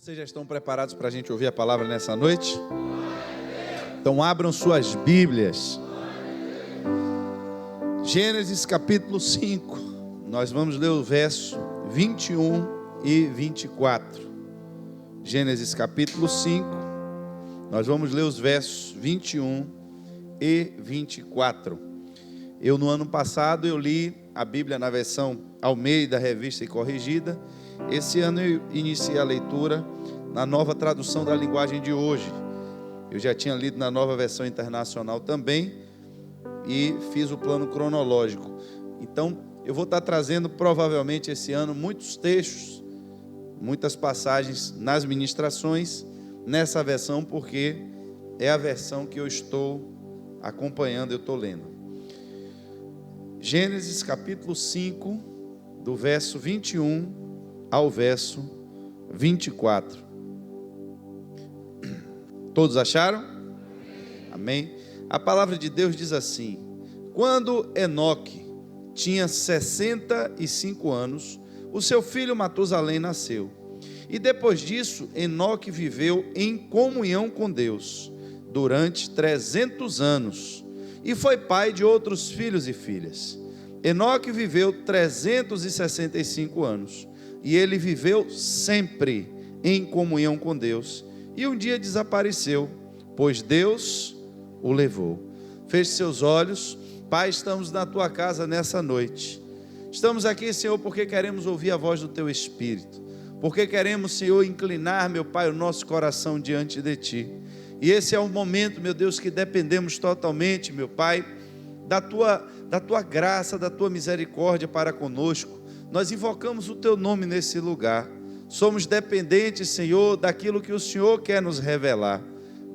Vocês já estão preparados para a gente ouvir a palavra nessa noite? Então abram suas Bíblias. Gênesis capítulo 5. Nós vamos ler o verso 21 e 24. Gênesis capítulo 5. Nós vamos ler os versos 21 e 24. No ano passado, eu li a Bíblia na versão Almeida, Revista e Corrigida. Esse ano eu iniciei a leitura na nova tradução da linguagem de hoje. Eu já tinha lido na nova versão internacional também e fiz o plano cronológico. Então, eu vou estar trazendo provavelmente esse ano muitos textos, muitas passagens nas ministrações nessa versão, porque é a versão que eu estou acompanhando, eu estou lendo. Gênesis capítulo 5, do verso 21 ao verso 24. Todos acharam? Amém? A palavra de Deus diz assim: quando Enoque tinha 65 anos, o seu filho Matusalém nasceu. E depois disso, Enoque viveu em comunhão com Deus durante 300 anos e foi pai de outros filhos e filhas. Enoque viveu 365 anos e ele viveu sempre em comunhão com Deus. E um dia desapareceu, pois Deus o levou. Feche seus olhos. Pai, estamos na tua casa nessa noite. Estamos aqui, Senhor, porque queremos ouvir a voz do teu Espírito. Porque queremos, Senhor, inclinar, meu Pai, o nosso coração diante de ti. E esse é um momento, meu Deus, que dependemos totalmente, meu Pai, da tua graça, da tua misericórdia para conosco. Nós invocamos o teu nome nesse lugar. Somos dependentes, Senhor, daquilo que o Senhor quer nos revelar.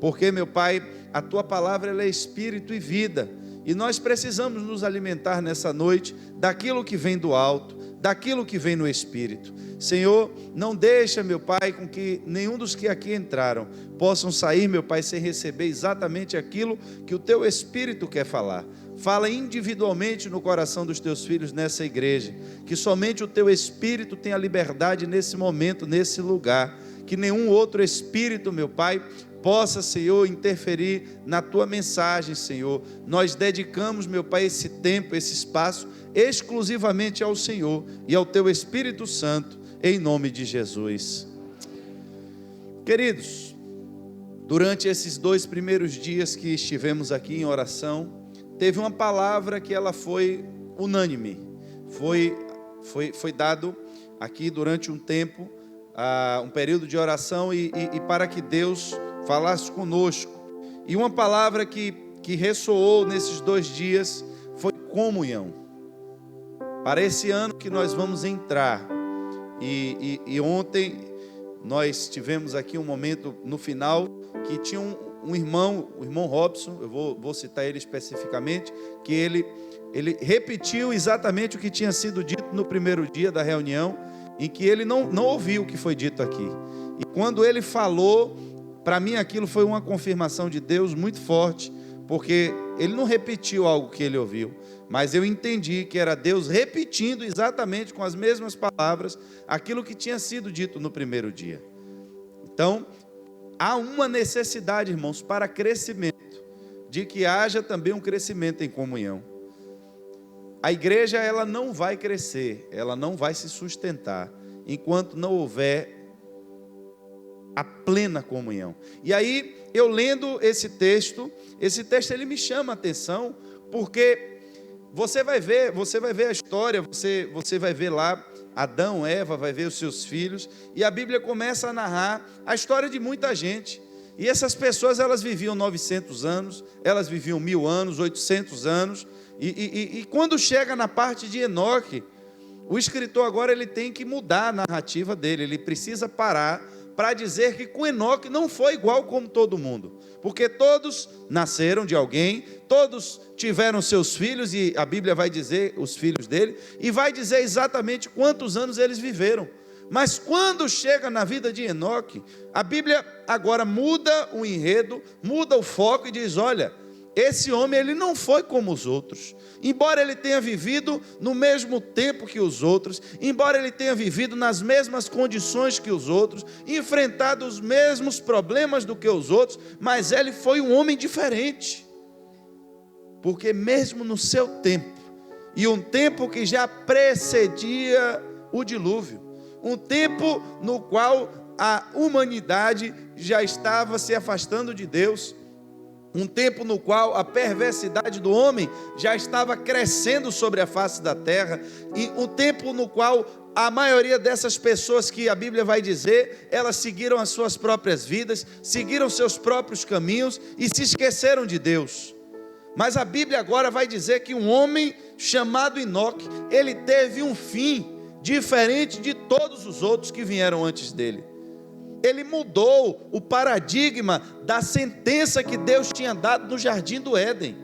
Porque, meu Pai, a tua palavra ela é espírito e vida. E nós precisamos nos alimentar nessa noite daquilo que vem do alto, daquilo que vem no Espírito. Senhor, não deixa, meu Pai, com que nenhum dos que aqui entraram possam sair, meu Pai, sem receber exatamente aquilo que o teu Espírito quer falar. Fala individualmente no coração dos teus filhos nessa igreja, que somente o teu Espírito tenha liberdade nesse momento, nesse lugar, que nenhum outro Espírito, meu Pai, possa, Senhor, interferir na tua mensagem, Senhor. Nós dedicamos, meu Pai, esse tempo, esse espaço, exclusivamente ao Senhor e ao teu Espírito Santo, em nome de Jesus. Queridos, durante esses 2 primeiros dias que estivemos aqui em oração, teve uma palavra que ela foi unânime. Foi dado aqui durante um tempo, um período de oração e para que Deus falasse conosco. E uma palavra que ressoou nesses 2 dias foi comunhão. Para esse ano que nós vamos entrar, e ontem nós tivemos aqui um momento no final que tinha um irmão, o irmão Robson, eu vou citar ele especificamente, que ele repetiu exatamente o que tinha sido dito no primeiro dia da reunião, em que ele não ouviu o que foi dito aqui. E quando ele falou, para mim aquilo foi uma confirmação de Deus muito forte, porque ele não repetiu algo que ele ouviu, mas eu entendi que era Deus repetindo exatamente com as mesmas palavras aquilo que tinha sido dito no primeiro dia. Então, há uma necessidade, irmãos, para crescimento, de que haja também um crescimento em comunhão. A igreja, ela não vai crescer, ela não vai se sustentar, enquanto não houver a plena comunhão. E aí, eu lendo esse texto ele me chama a atenção, porque você vai ver a história, você vai ver lá Adão, Eva, vai ver os seus filhos, e a Bíblia começa a narrar a história de muita gente. E essas pessoas, elas viviam 900 anos, elas viviam 1000 anos, 800 anos, e quando chega na parte de Enoque, o escritor agora ele tem que mudar a narrativa dele, ele precisa parar para dizer que com Enoque não foi igual como todo mundo, porque todos nasceram de alguém, todos tiveram seus filhos, e a Bíblia vai dizer os filhos dele, e vai dizer exatamente quantos anos eles viveram. Mas quando chega na vida de Enoque, a Bíblia agora muda o enredo, muda o foco e diz: olha, esse homem ele não foi como os outros. Embora ele tenha vivido no mesmo tempo que os outros, embora ele tenha vivido nas mesmas condições que os outros, enfrentado os mesmos problemas do que os outros, mas ele foi um homem diferente. Porque mesmo no seu tempo, e um tempo que já precedia o dilúvio, um tempo no qual a humanidade já estava se afastando de Deus, um tempo no qual a perversidade do homem já estava crescendo sobre a face da terra, e um tempo no qual a maioria dessas pessoas que a Bíblia vai dizer, elas seguiram as suas próprias vidas, seguiram seus próprios caminhos e se esqueceram de Deus. Mas a Bíblia agora vai dizer que um homem chamado Enoque, ele teve um fim diferente de todos os outros que vieram antes dele. Ele mudou o paradigma da sentença que Deus tinha dado no jardim do Éden.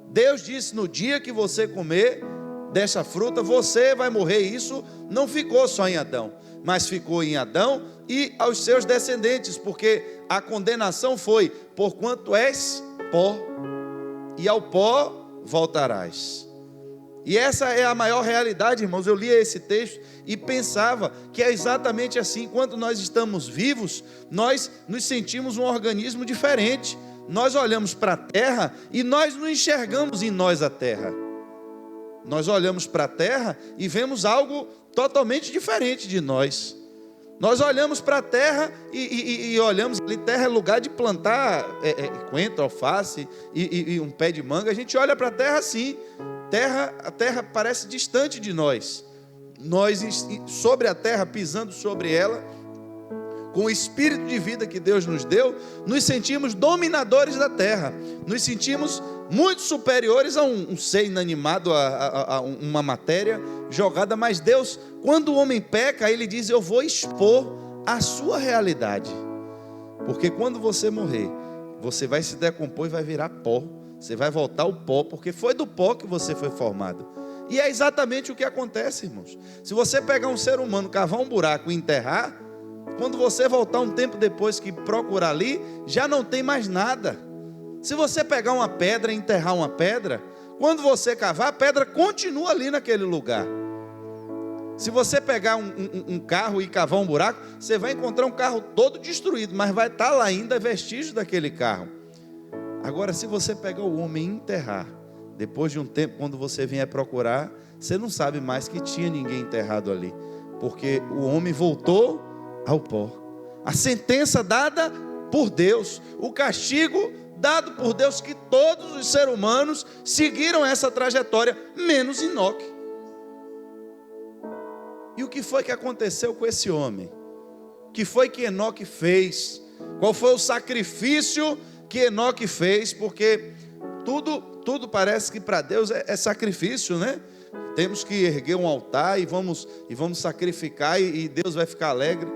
Deus disse: no dia que você comer dessa fruta, você vai morrer. Isso não ficou só em Adão, mas ficou em Adão e aos seus descendentes, porque a condenação foi: porquanto és pó, e ao pó voltarás. E essa é a maior realidade, irmãos. Eu lia esse texto e pensava que é exatamente assim. Enquanto nós estamos vivos, nós nos sentimos um organismo diferente. Nós olhamos para a terra e nós não enxergamos em nós a terra. Nós olhamos para a terra e vemos algo totalmente diferente de nós. Nós olhamos para a terra e olhamos ali, terra é lugar de plantar coentro, alface e um pé de manga. A gente olha para a terra assim. A terra parece distante de nós. Nós, sobre a terra, pisando sobre ela, com o espírito de vida que Deus nos deu, nos sentimos dominadores da terra. Nos sentimos muito superiores a um ser inanimado, a uma matéria jogada. Mas Deus, quando o homem peca, Ele diz: eu vou expor a sua realidade. Porque quando você morrer, você vai se decompor e vai virar pó. Você vai voltar ao pó, porque foi do pó que você foi formado. E é exatamente o que acontece, irmãos. Se você pegar um ser humano, cavar um buraco e enterrar, quando você voltar um tempo depois que procurar ali, já não tem mais nada. Se você pegar uma pedra e enterrar uma pedra, quando você cavar, a pedra continua ali naquele lugar. Se você pegar um carro e cavar um buraco, você vai encontrar um carro todo destruído, mas vai estar lá ainda vestígio daquele carro. Agora, se você pegar o homem e enterrar, depois de um tempo, quando você vier procurar, você não sabe mais que tinha ninguém enterrado ali, porque o homem voltou ao pó. A sentença dada por Deus, o castigo dado por Deus, que todos os seres humanos seguiram essa trajetória, menos Enoque. E o que foi que aconteceu com esse homem? O que foi que Enoque fez? Qual foi o sacrifício que Enoque fez? Porque tudo parece que para Deus é sacrifício, né? Temos que erguer um altar e vamos sacrificar e Deus vai ficar alegre.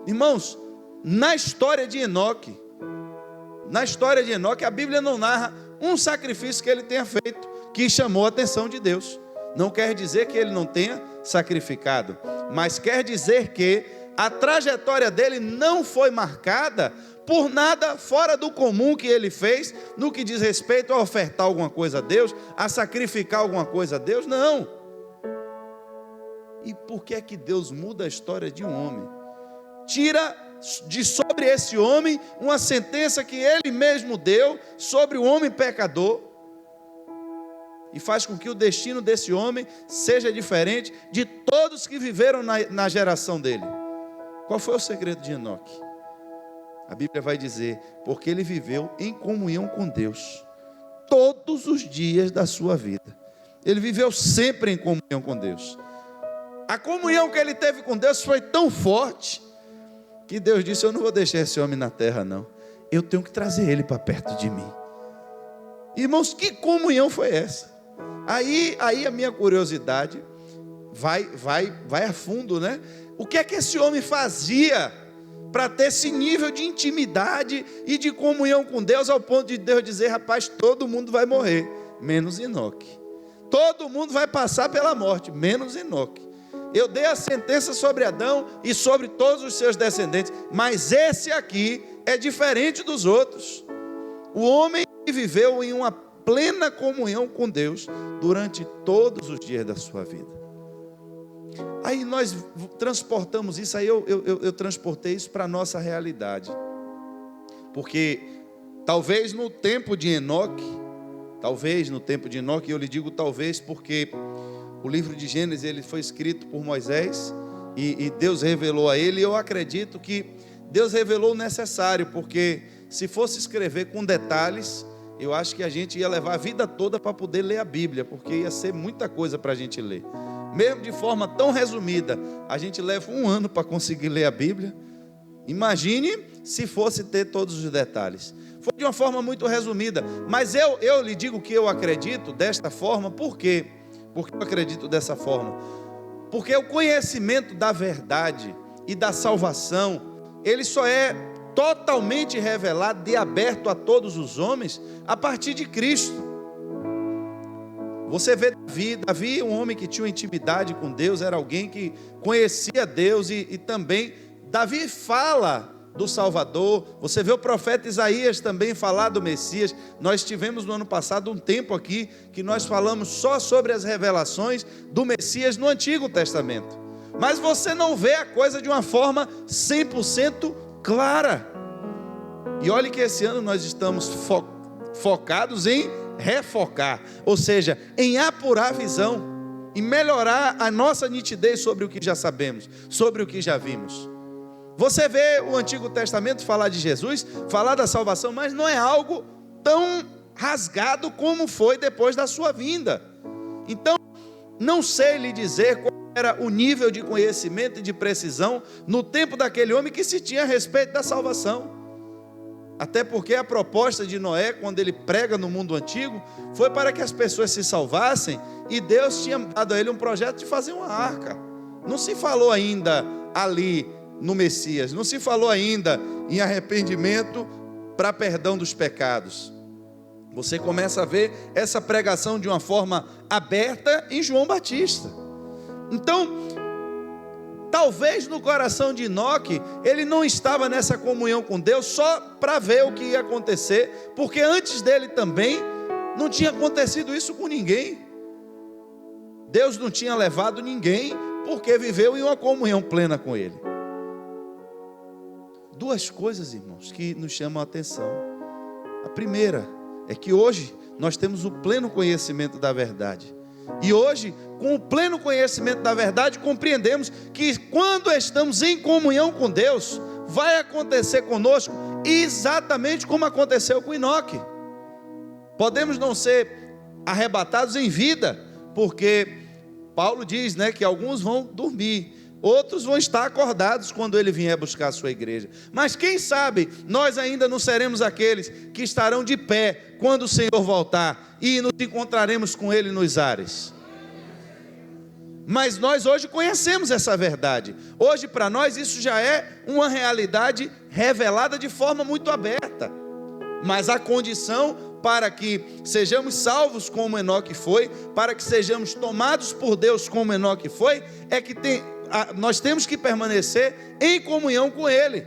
Irmãos, na história de Enoque, a Bíblia não narra um sacrifício que ele tenha feito que chamou a atenção de Deus. Não quer dizer que ele não tenha sacrificado, mas quer dizer que a trajetória dele não foi marcada por nada fora do comum que ele fez, no que diz respeito a ofertar alguma coisa a Deus, a sacrificar alguma coisa a Deus, não. E por que é que Deus muda a história de um homem? Tira de sobre esse homem uma sentença que Ele mesmo deu sobre o homem pecador, e faz com que o destino desse homem seja diferente de todos que viveram na geração dele. Qual foi o segredo de Enoque? A Bíblia vai dizer: porque ele viveu em comunhão com Deus todos os dias da sua vida. Ele viveu sempre em comunhão com Deus. A comunhão que ele teve com Deus foi tão forte que Deus disse: eu não vou deixar esse homem na terra, não. Eu tenho que trazer ele para perto de mim. Irmãos, que comunhão foi essa? Aí a minha curiosidade vai a fundo, né? O que é que esse homem fazia para ter esse nível de intimidade e de comunhão com Deus, ao ponto de Deus dizer: rapaz, todo mundo vai morrer, menos Enoque. Todo mundo vai passar pela morte, menos Enoque. Eu dei a sentença sobre Adão e sobre todos os seus descendentes, mas esse aqui é diferente dos outros. O homem e viveu em uma plena comunhão com Deus durante todos os dias da sua vida. Aí nós transportamos isso, aí eu transportei isso para a nossa realidade. Porque talvez no tempo de Enoque, eu lhe digo talvez porque o livro de Gênesis ele foi escrito por Moisés e Deus revelou a ele, e eu acredito que Deus revelou o necessário, porque se fosse escrever com detalhes, eu acho que a gente ia levar a vida toda para poder ler a Bíblia, porque ia ser muita coisa para a gente ler. Mesmo de forma tão resumida, a gente leva 1 ano para conseguir ler a Bíblia. Imagine se fosse ter todos os detalhes. Foi de uma forma muito resumida, mas eu lhe digo que eu acredito desta forma. Por quê? Porque eu acredito dessa forma. Porque o conhecimento da verdade e da salvação, ele só é totalmente revelado e aberto a todos os homens a partir de Cristo. Você vê Davi, um homem que tinha uma intimidade com Deus, era alguém que conhecia Deus e também Davi fala do Salvador. Você vê o profeta Isaías também falar do Messias. Nós tivemos no ano passado um tempo aqui que nós falamos só sobre as revelações do Messias no Antigo Testamento. Mas você não vê a coisa de uma forma 100% clara. E olhe que esse ano nós estamos focados em refocar, ou seja, em apurar a visão, em melhorar a nossa nitidez sobre o que já sabemos, sobre o que já vimos. Você vê o Antigo Testamento falar de Jesus, falar da salvação, mas não é algo tão rasgado como foi depois da sua vinda. Então, não sei lhe dizer qual era o nível de conhecimento e de precisão no tempo daquele homem que se tinha a respeito da salvação. Até porque a proposta de Noé, quando ele prega no mundo antigo, foi para que as pessoas se salvassem, e Deus tinha dado a ele um projeto de fazer uma arca. Não se falou ainda ali no Messias, não se falou ainda em arrependimento para perdão dos pecados. Você começa a ver essa pregação de uma forma aberta em João Batista. Então, talvez no coração de Enoque, ele não estava nessa comunhão com Deus só para ver o que ia acontecer, porque antes dele também não tinha acontecido isso com ninguém. Deus não tinha levado ninguém, porque viveu em uma comunhão plena com ele. Duas coisas, irmãos, que nos chamam a atenção. A primeira é que hoje nós temos o pleno conhecimento da verdade. E hoje, com o pleno conhecimento da verdade, compreendemos que quando estamos em comunhão com Deus, vai acontecer conosco exatamente como aconteceu com Enoque. Podemos não ser arrebatados em vida, porque Paulo diz, que alguns vão dormir, outros vão estar acordados quando ele vier buscar a sua igreja. Mas quem sabe, nós ainda não seremos aqueles que estarão de pé quando o Senhor voltar e nos encontraremos com Ele nos ares. Mas nós hoje conhecemos essa verdade. Hoje para nós isso já é uma realidade revelada de forma muito aberta. Mas a condição para que sejamos salvos como Enoque foi, para que sejamos tomados por Deus como Enoque foi, é que nós temos que permanecer em comunhão com Ele.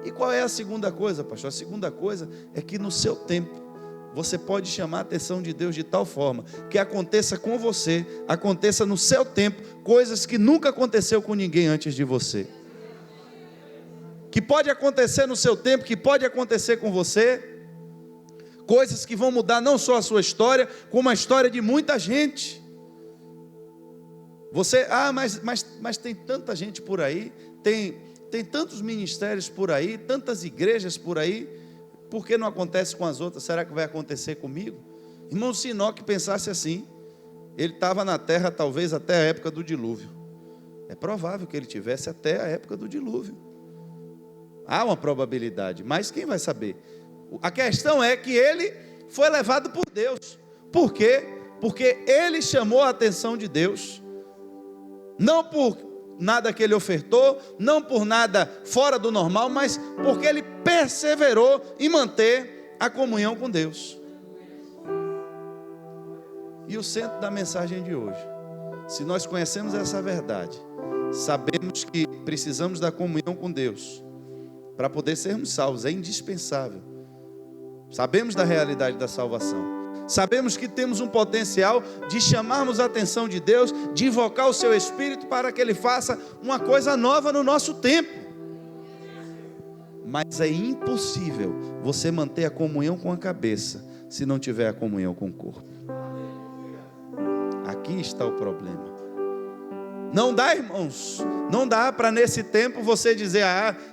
E qual é a segunda coisa, pastor? A segunda coisa é que no seu tempo, você pode chamar a atenção de Deus de tal forma que aconteça com você, aconteça no seu tempo, coisas que nunca aconteceu com ninguém antes de você. Que pode acontecer no seu tempo, que pode acontecer com você, coisas que vão mudar não só a sua história, como a história de muita gente. Você, mas tem tanta gente por aí, tem tantos ministérios por aí, tantas igrejas por aí, por que não acontece com as outras? Será que vai acontecer comigo? Irmão, se Enoque pensasse assim, ele estava na terra talvez até a época do dilúvio. É provável que ele tivesse até a época do dilúvio. Há uma probabilidade, mas quem vai saber? A questão é que ele foi levado por Deus. Por quê? Porque ele chamou a atenção de Deus. Não por nada que ele ofertou, não por nada fora do normal, mas porque ele perseverou em manter a comunhão com Deus. E o centro da mensagem de hoje, se nós conhecemos essa verdade, sabemos que precisamos da comunhão com Deus para poder sermos salvos, é indispensável. Sabemos da realidade da salvação. Sabemos que temos um potencial de chamarmos a atenção de Deus, de invocar o seu Espírito para que Ele faça uma coisa nova no nosso tempo. Mas é impossível você manter a comunhão com a cabeça se não tiver a comunhão com o corpo. Aqui está o problema. Não dá, irmãos, não dá para nesse tempo você dizer,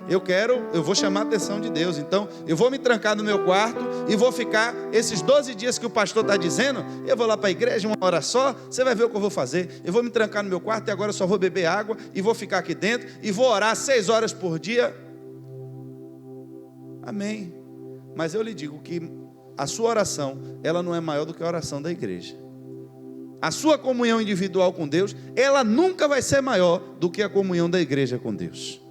eu vou chamar a atenção de Deus, então eu vou me trancar no meu quarto e vou ficar esses 12 dias que o pastor está dizendo, eu vou lá para a igreja 1 hora só, você vai ver o que eu vou fazer, eu vou me trancar no meu quarto e agora eu só vou beber água e vou ficar aqui dentro e vou orar 6 horas por dia. Amém. Mas eu lhe digo que a sua oração, ela não é maior do que a oração da igreja. A sua comunhão individual com Deus, ela nunca vai ser maior do que a comunhão da igreja com Deus.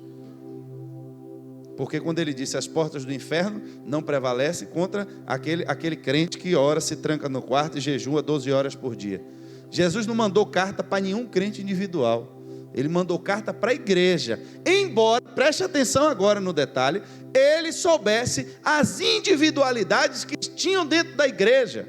Porque quando ele disse, as portas do inferno não prevalecem contra aquele crente que ora, se tranca no quarto e jejua 12 horas por dia. Jesus não mandou carta para nenhum crente individual. Ele mandou carta para a igreja. Embora, preste atenção agora no detalhe, ele soubesse as individualidades que tinham dentro da igreja.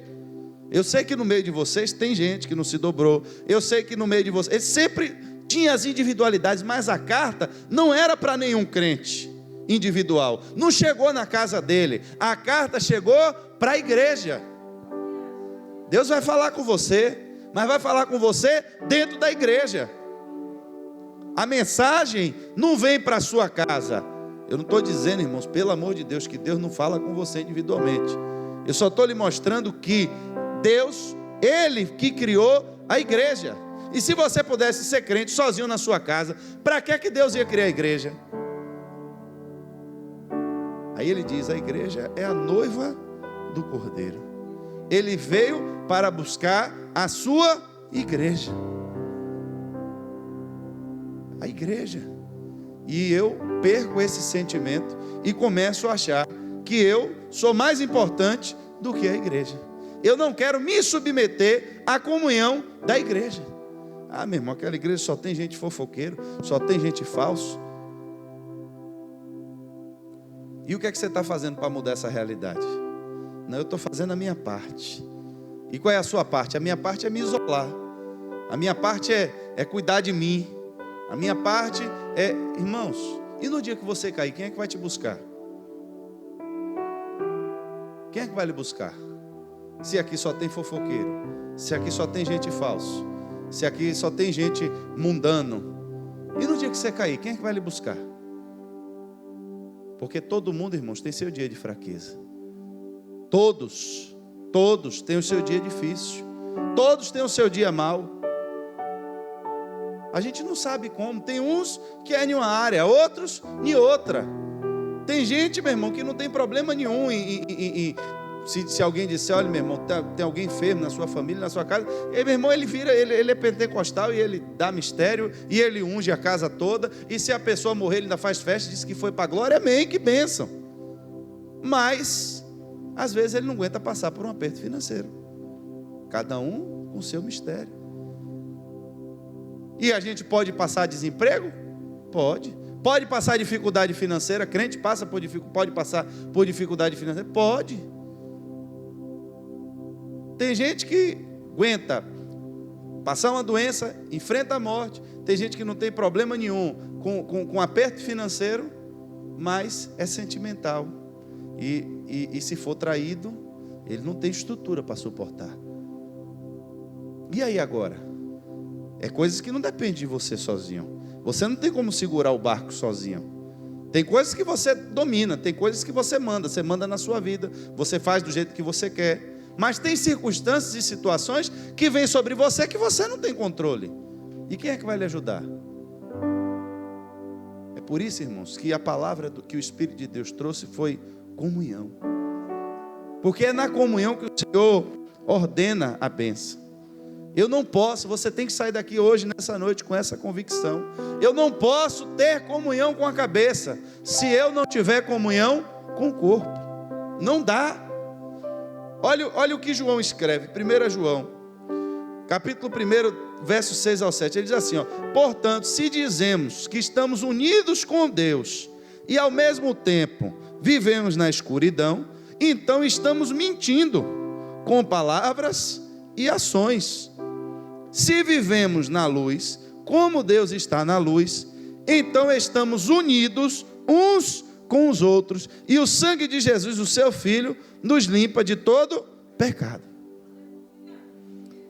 Eu sei que no meio de vocês tem gente que não se dobrou. Eu sei que no meio de vocês, ele sempre tinha as individualidades, mas a carta não era para nenhum crente individual. Não chegou na casa dele. A carta chegou para a igreja. Deus vai falar com você, mas vai falar com você dentro da igreja. A mensagem não vem para a sua casa. Eu não estou dizendo, irmãos, pelo amor de Deus, que Deus não fala com você individualmente. Eu só estou lhe mostrando que Deus, Ele que criou a igreja. E se você pudesse ser crente sozinho na sua casa, para que Deus ia criar a igreja? Aí ele diz, a igreja é a noiva do Cordeiro. Ele veio para buscar a sua igreja. A igreja. E eu perco esse sentimento e começo a achar que eu sou mais importante do que a igreja. Eu não quero me submeter à comunhão da igreja. Meu irmão, aquela igreja só tem gente fofoqueiro, só tem gente falso. E o que é que você está fazendo para mudar essa realidade? Não, eu estou fazendo a minha parte. E qual é a sua parte? A minha parte é me isolar. A minha parte é cuidar de mim. A minha parte é, irmãos, e no dia que você cair, quem é que vai te buscar? Quem é que vai lhe buscar? Se aqui só tem fofoqueiro, se aqui só tem gente falso, se aqui só tem gente mundano, e no dia que você cair, quem é que vai lhe buscar? Porque todo mundo, irmãos, tem seu dia de fraqueza. Todos têm o seu dia difícil. Todos têm o seu dia mau. A gente não sabe como. Tem uns que é em uma área, outros em outra. Tem gente, meu irmão, que não tem problema nenhum se alguém disser, olha, meu irmão, tem alguém enfermo na sua família, na sua casa, e meu irmão, ele é pentecostal e ele dá mistério e ele unge a casa toda, e se a pessoa morrer, ele ainda faz festa, diz que foi para a glória, amém, que bênção. Mas às vezes ele não aguenta passar por um aperto financeiro. Cada um com o seu mistério. E a gente pode passar desemprego? Pode. Pode passar dificuldade financeira? Crente pode passar por dificuldade financeira? Pode. Tem gente que aguenta passar uma doença, enfrenta a morte. Tem gente que não tem problema nenhum com aperto financeiro, mas é sentimental. E se for traído, ele não tem estrutura para suportar. E aí agora? É coisas que não dependem de você sozinho. Você não tem como segurar o barco sozinho. Tem coisas que você domina, tem coisas que você manda na sua vida. Você faz do jeito que você quer. Mas tem circunstâncias e situações que vêm sobre você que você não tem controle. E quem é que vai lhe ajudar? É por isso, irmãos, que a palavra que o Espírito de Deus trouxe foi comunhão. Porque é na comunhão que o Senhor ordena a bênção. Eu não posso, você tem que sair daqui hoje, nessa noite, com essa convicção. Eu não posso ter comunhão com a cabeça se eu não tiver comunhão com o corpo. Não dá. Olha o que João escreve, 1 João, capítulo 1, versos 6 ao 7. Ele diz assim, portanto, se dizemos que estamos unidos com Deus e ao mesmo tempo vivemos na escuridão, então estamos mentindo com palavras e ações. Se vivemos na luz, como Deus está na luz, então estamos unidos uns com os outros, e o sangue de Jesus, o seu Filho, nos limpa de todo pecado.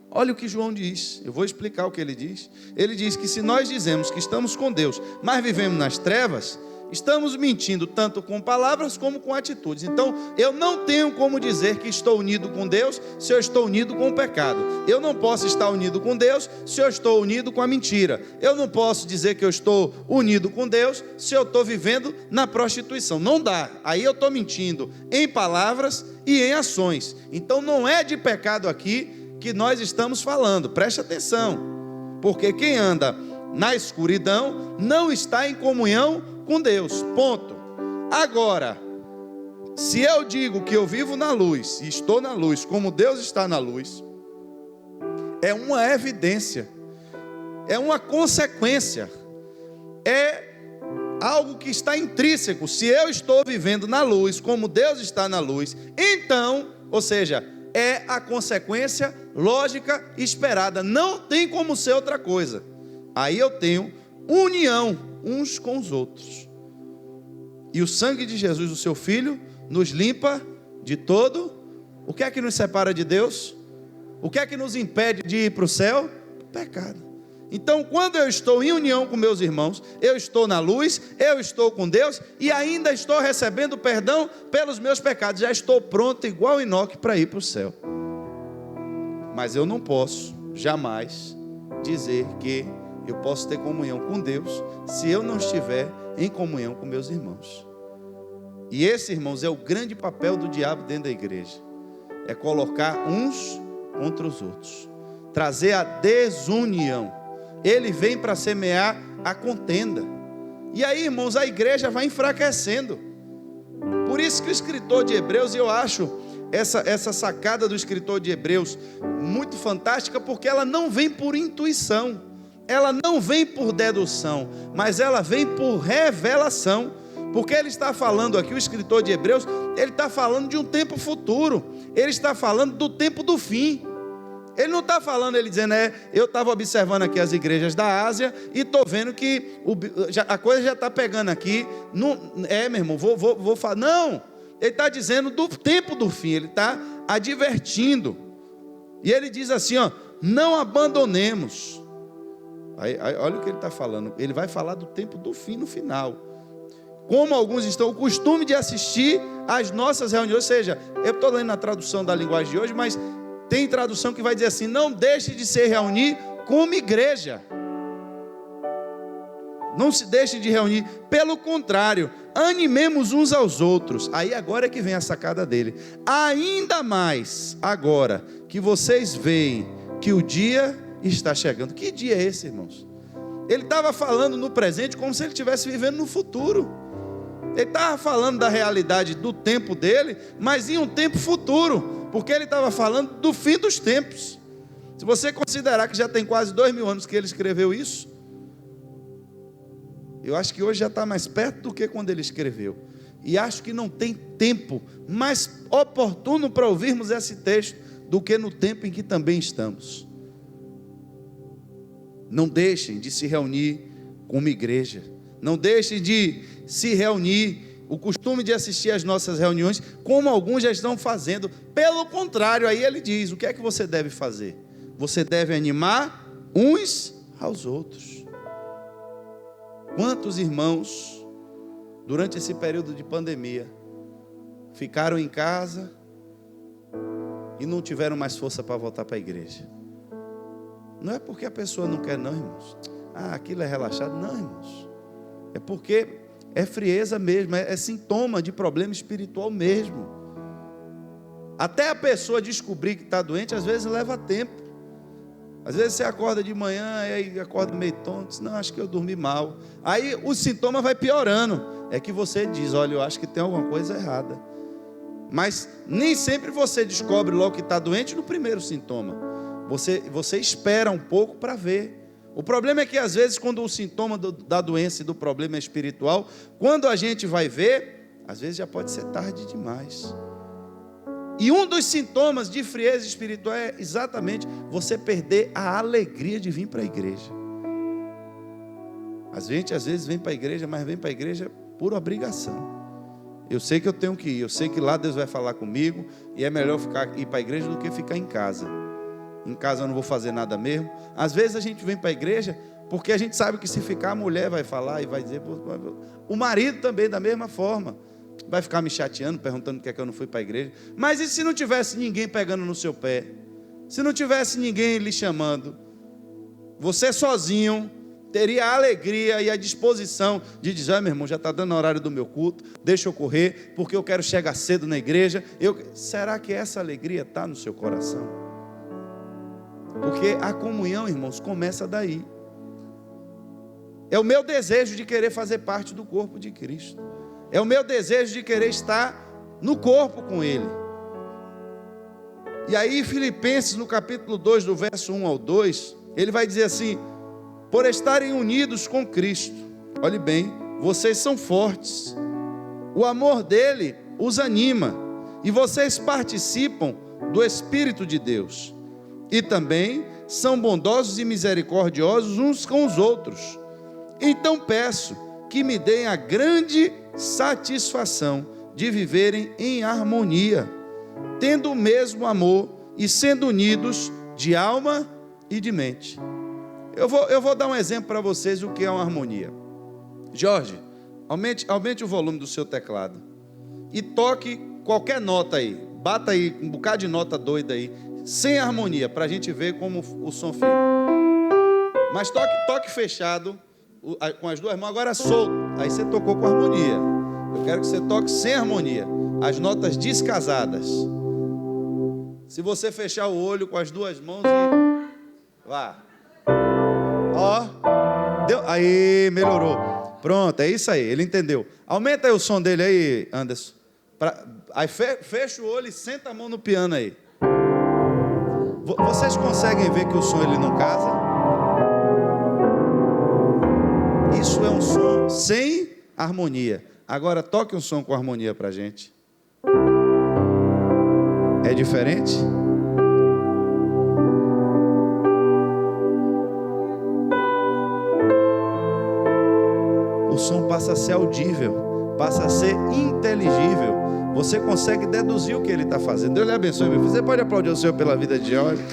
Olha o que João diz, eu vou explicar o que ele diz. Ele diz que se nós dizemos que estamos com Deus, mas vivemos nas trevas, estamos mentindo tanto com palavras como com atitudes. Então, eu não tenho como dizer que estou unido com Deus se eu estou unido com o pecado. Eu não posso estar unido com Deus se eu estou unido com a mentira. Eu não posso dizer que eu estou unido com Deus se eu estou vivendo na prostituição. Não dá. Aí eu estou mentindo em palavras e em ações. Então, não é de pecado aqui que nós estamos falando. Preste atenção. Porque quem anda na escuridão não está em comunhão com Deus, ponto. Agora, se eu digo que eu vivo na luz e estou na luz como Deus está na luz, é uma evidência, é uma consequência, é algo que está intrínseco. Se eu estou vivendo na luz como Deus está na luz, então, ou seja, é a consequência lógica esperada, não tem como ser outra coisa. Aí eu tenho união uns com os outros, e o sangue de Jesus, o seu Filho, nos limpa de todo. O que é que nos separa de Deus? O que é que nos impede de ir para o céu? Pecado. Então, quando eu estou em união com meus irmãos, eu estou na luz, eu estou com Deus, e ainda estou recebendo perdão pelos meus pecados, já estou pronto, igual Enoque, para ir para o céu. Mas eu não posso jamais dizer que eu posso ter comunhão com Deus se eu não estiver em comunhão com meus irmãos. E esse, irmãos, é o grande papel do diabo dentro da igreja. É colocar uns contra os outros, trazer a desunião. Ele vem para semear a contenda. E aí, irmãos, a igreja vai enfraquecendo. Por isso que o escritor de Hebreus, eu acho essa sacada do escritor de Hebreus muito fantástica, porque ela não vem por intuição. Ela não vem por dedução, mas ela vem por revelação, porque ele está falando aqui, o escritor de Hebreus, ele está falando de um tempo futuro, ele está falando do tempo do fim. Ele não está falando, ele dizendo, eu estava observando aqui as igrejas da Ásia e estou vendo que a coisa já está pegando aqui, não, meu irmão, vou falar, não, ele está dizendo do tempo do fim, ele está advertindo, e ele diz assim, não abandonemos. Aí, olha o que ele está falando. Ele vai falar do tempo do fim no final. Como alguns estão o costume de assistir às nossas reuniões, ou seja, eu estou lendo na tradução da linguagem de hoje, mas tem tradução que vai dizer assim, não deixe de se reunir como igreja. Não se deixe de reunir, pelo contrário, animemos uns aos outros. Aí agora é que vem a sacada dele. Ainda mais agora que vocês veem que o dia está chegando. Que dia é esse, irmãos? Ele estava falando no presente como se ele estivesse vivendo no futuro. Ele estava falando da realidade do tempo dele, mas em um tempo futuro, porque ele estava falando do fim dos tempos. Se você considerar que já tem quase 2000 anos que ele escreveu isso, eu acho que hoje já está mais perto do que quando ele escreveu. E acho que não tem tempo mais oportuno para ouvirmos esse texto do que no tempo em que também estamos. Não deixem de se reunir como igreja. Não deixem de se reunir, o costume de assistir às nossas reuniões, como alguns já estão fazendo. Pelo contrário, aí ele diz, o que é que você deve fazer? Você deve animar uns aos outros. Quantos irmãos, durante esse período de pandemia, ficaram em casa e não tiveram mais força para voltar para a igreja? Não é porque a pessoa não quer, não, irmãos. Aquilo é relaxado. Não, irmãos. É porque é frieza mesmo, é sintoma de problema espiritual mesmo. Até a pessoa descobrir que está doente, às vezes leva tempo. Às vezes você acorda de manhã, e aí acorda meio tonto, diz, não, acho que eu dormi mal. Aí o sintoma vai piorando. É que você diz, olha, eu acho que tem alguma coisa errada. Mas nem sempre você descobre logo que está doente no primeiro sintoma. Você espera um pouco para ver. O problema é que às vezes quando o sintoma da doença e do problema é espiritual, quando a gente vai ver, às vezes já pode ser tarde demais. E um dos sintomas de frieza espiritual é exatamente você perder a alegria de vir para a igreja. A gente às vezes vem para a igreja, mas vem para a igreja por obrigação. Eu sei que eu tenho que ir, eu sei que lá Deus vai falar comigo, e é melhor ir para a igreja do que ficar em casa. Em casa eu não vou fazer nada mesmo. Às vezes a gente vem para a igreja porque a gente sabe que se ficar a mulher vai falar e vai dizer, o marido também da mesma forma. Vai ficar me chateando, perguntando por que é que eu não fui para a igreja. Mas e se não tivesse ninguém pegando no seu pé? Se não tivesse ninguém lhe chamando? Você sozinho teria a alegria e a disposição de dizer, meu irmão, já está dando o horário do meu culto, deixa eu correr, porque eu quero chegar cedo na igreja. Será que essa alegria está no seu coração? Porque a comunhão, irmãos, começa daí. É o meu desejo de querer fazer parte do corpo de Cristo. É o meu desejo de querer estar no corpo com Ele. E aí, Filipenses, no capítulo 2, do verso 1 ao 2, ele vai dizer assim: por estarem unidos com Cristo, olhe bem, vocês são fortes, o amor dele os anima, e vocês participam do Espírito de Deus, e também são bondosos e misericordiosos uns com os outros. Então peço que me deem a grande satisfação de viverem em harmonia, tendo o mesmo amor e sendo unidos de alma e de mente. Eu vou dar um exemplo para vocês do que é uma harmonia. Jorge, aumente o volume do seu teclado e toque qualquer nota aí. Bata aí um bocado de nota doida aí, sem harmonia, para a gente ver como o som fica. Mas toque fechado, com as duas mãos, agora solto. Aí você tocou com harmonia. Eu quero que você toque sem harmonia, as notas descasadas. Se você fechar o olho com as duas mãos e vá. Ó, deu, aí, melhorou. Pronto, é isso aí, ele entendeu. Aumenta aí o som dele aí, Anderson. Aí fecha o olho e senta a mão no piano aí. Vocês conseguem ver que o som ele não casa? Isso é um som sem harmonia. Agora toque um som com harmonia pra gente. É diferente? O som passa a ser audível, passa a ser inteligível. Você consegue deduzir o que ele está fazendo. Deus lhe abençoe, meu filho. Você pode aplaudir o Senhor pela vida de Jorge?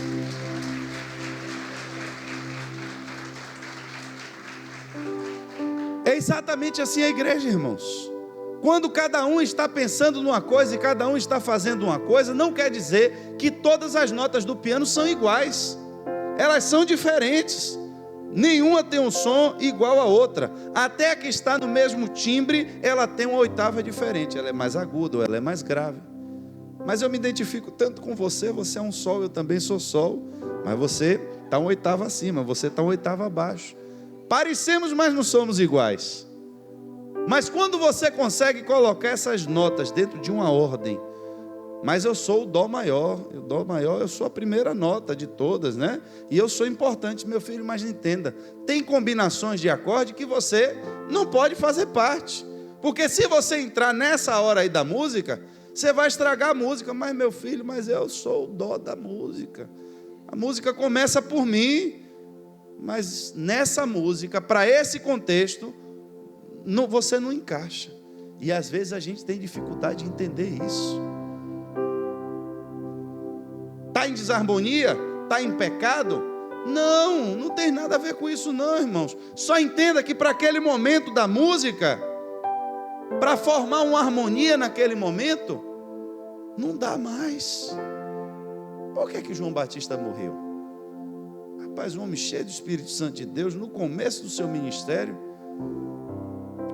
É exatamente assim a igreja, irmãos. Quando cada um está pensando numa coisa e cada um está fazendo uma coisa, não quer dizer que todas as notas do piano são iguais. Elas são diferentes. Nenhuma tem um som igual à outra. Até a que está no mesmo timbre, ela tem uma oitava diferente. Ela é mais aguda, ou ela é mais grave. Mas eu me identifico tanto com você. Você é um sol, eu também sou sol. Mas você está uma oitava acima, você está uma oitava abaixo. Parecemos, mas não somos iguais. Mas quando você consegue colocar essas notas dentro de uma ordem, mas eu sou o dó maior, eu sou a primeira nota de todas, né? E eu sou importante, meu filho, mas entenda, tem combinações de acorde que você não pode fazer parte, porque se você entrar nessa hora aí da música, você vai estragar a música. Mas meu filho, mas eu sou o dó da música, a música começa por mim, mas nessa música, para esse contexto, você não encaixa, e às vezes a gente tem dificuldade de entender isso. Está em desarmonia? Está em pecado? Não tem nada a ver com isso não, irmãos. Só entenda que para aquele momento da música, para formar uma harmonia naquele momento, não dá mais. Por que João Batista morreu? Rapaz, um homem cheio do Espírito Santo de Deus, no começo do seu ministério.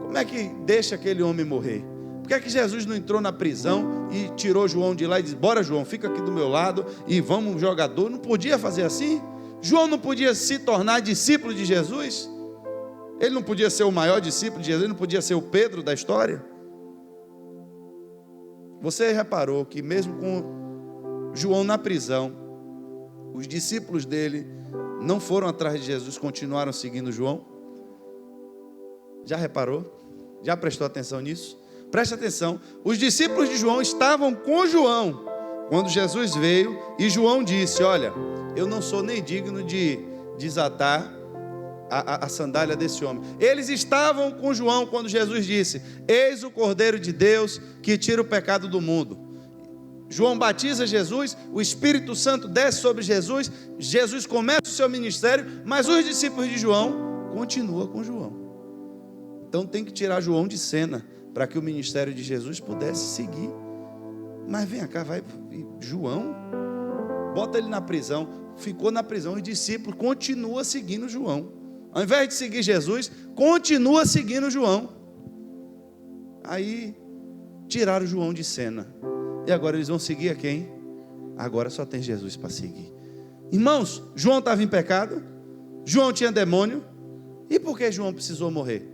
Como é que deixa aquele homem morrer? Por que é que Jesus não entrou na prisão e tirou João de lá e disse: bora João, fica aqui do meu lado e vamos jogador? Não podia fazer assim? João não podia se tornar discípulo de Jesus? Ele não podia ser o maior discípulo de Jesus? Ele não podia ser o Pedro da história? Você reparou que mesmo com João na prisão, os discípulos dele não foram atrás de Jesus, continuaram seguindo João? Já reparou? Já prestou atenção nisso? Preste atenção, os discípulos de João estavam com João, Quando Jesus veio e João disse: olha, eu não sou nem digno de desatar a sandália desse homem. Eles estavam com João quando Jesus disse: eis o Cordeiro de Deus que tira o pecado do mundo. João batiza Jesus, o Espírito Santo desce sobre Jesus, Jesus começa o seu ministério, mas os discípulos de João continuam com João. Então tem que tirar João de cena, para que o ministério de Jesus pudesse seguir. Mas vem cá, vai, João, bota ele na prisão, ficou na prisão, os discípulos continuam seguindo João. Ao invés de seguir Jesus, continua seguindo João. Aí tiraram João de cena. E agora eles vão seguir a quem? Agora só tem Jesus para seguir. Irmãos, João estava em pecado, João tinha demônio. E por que João precisou morrer?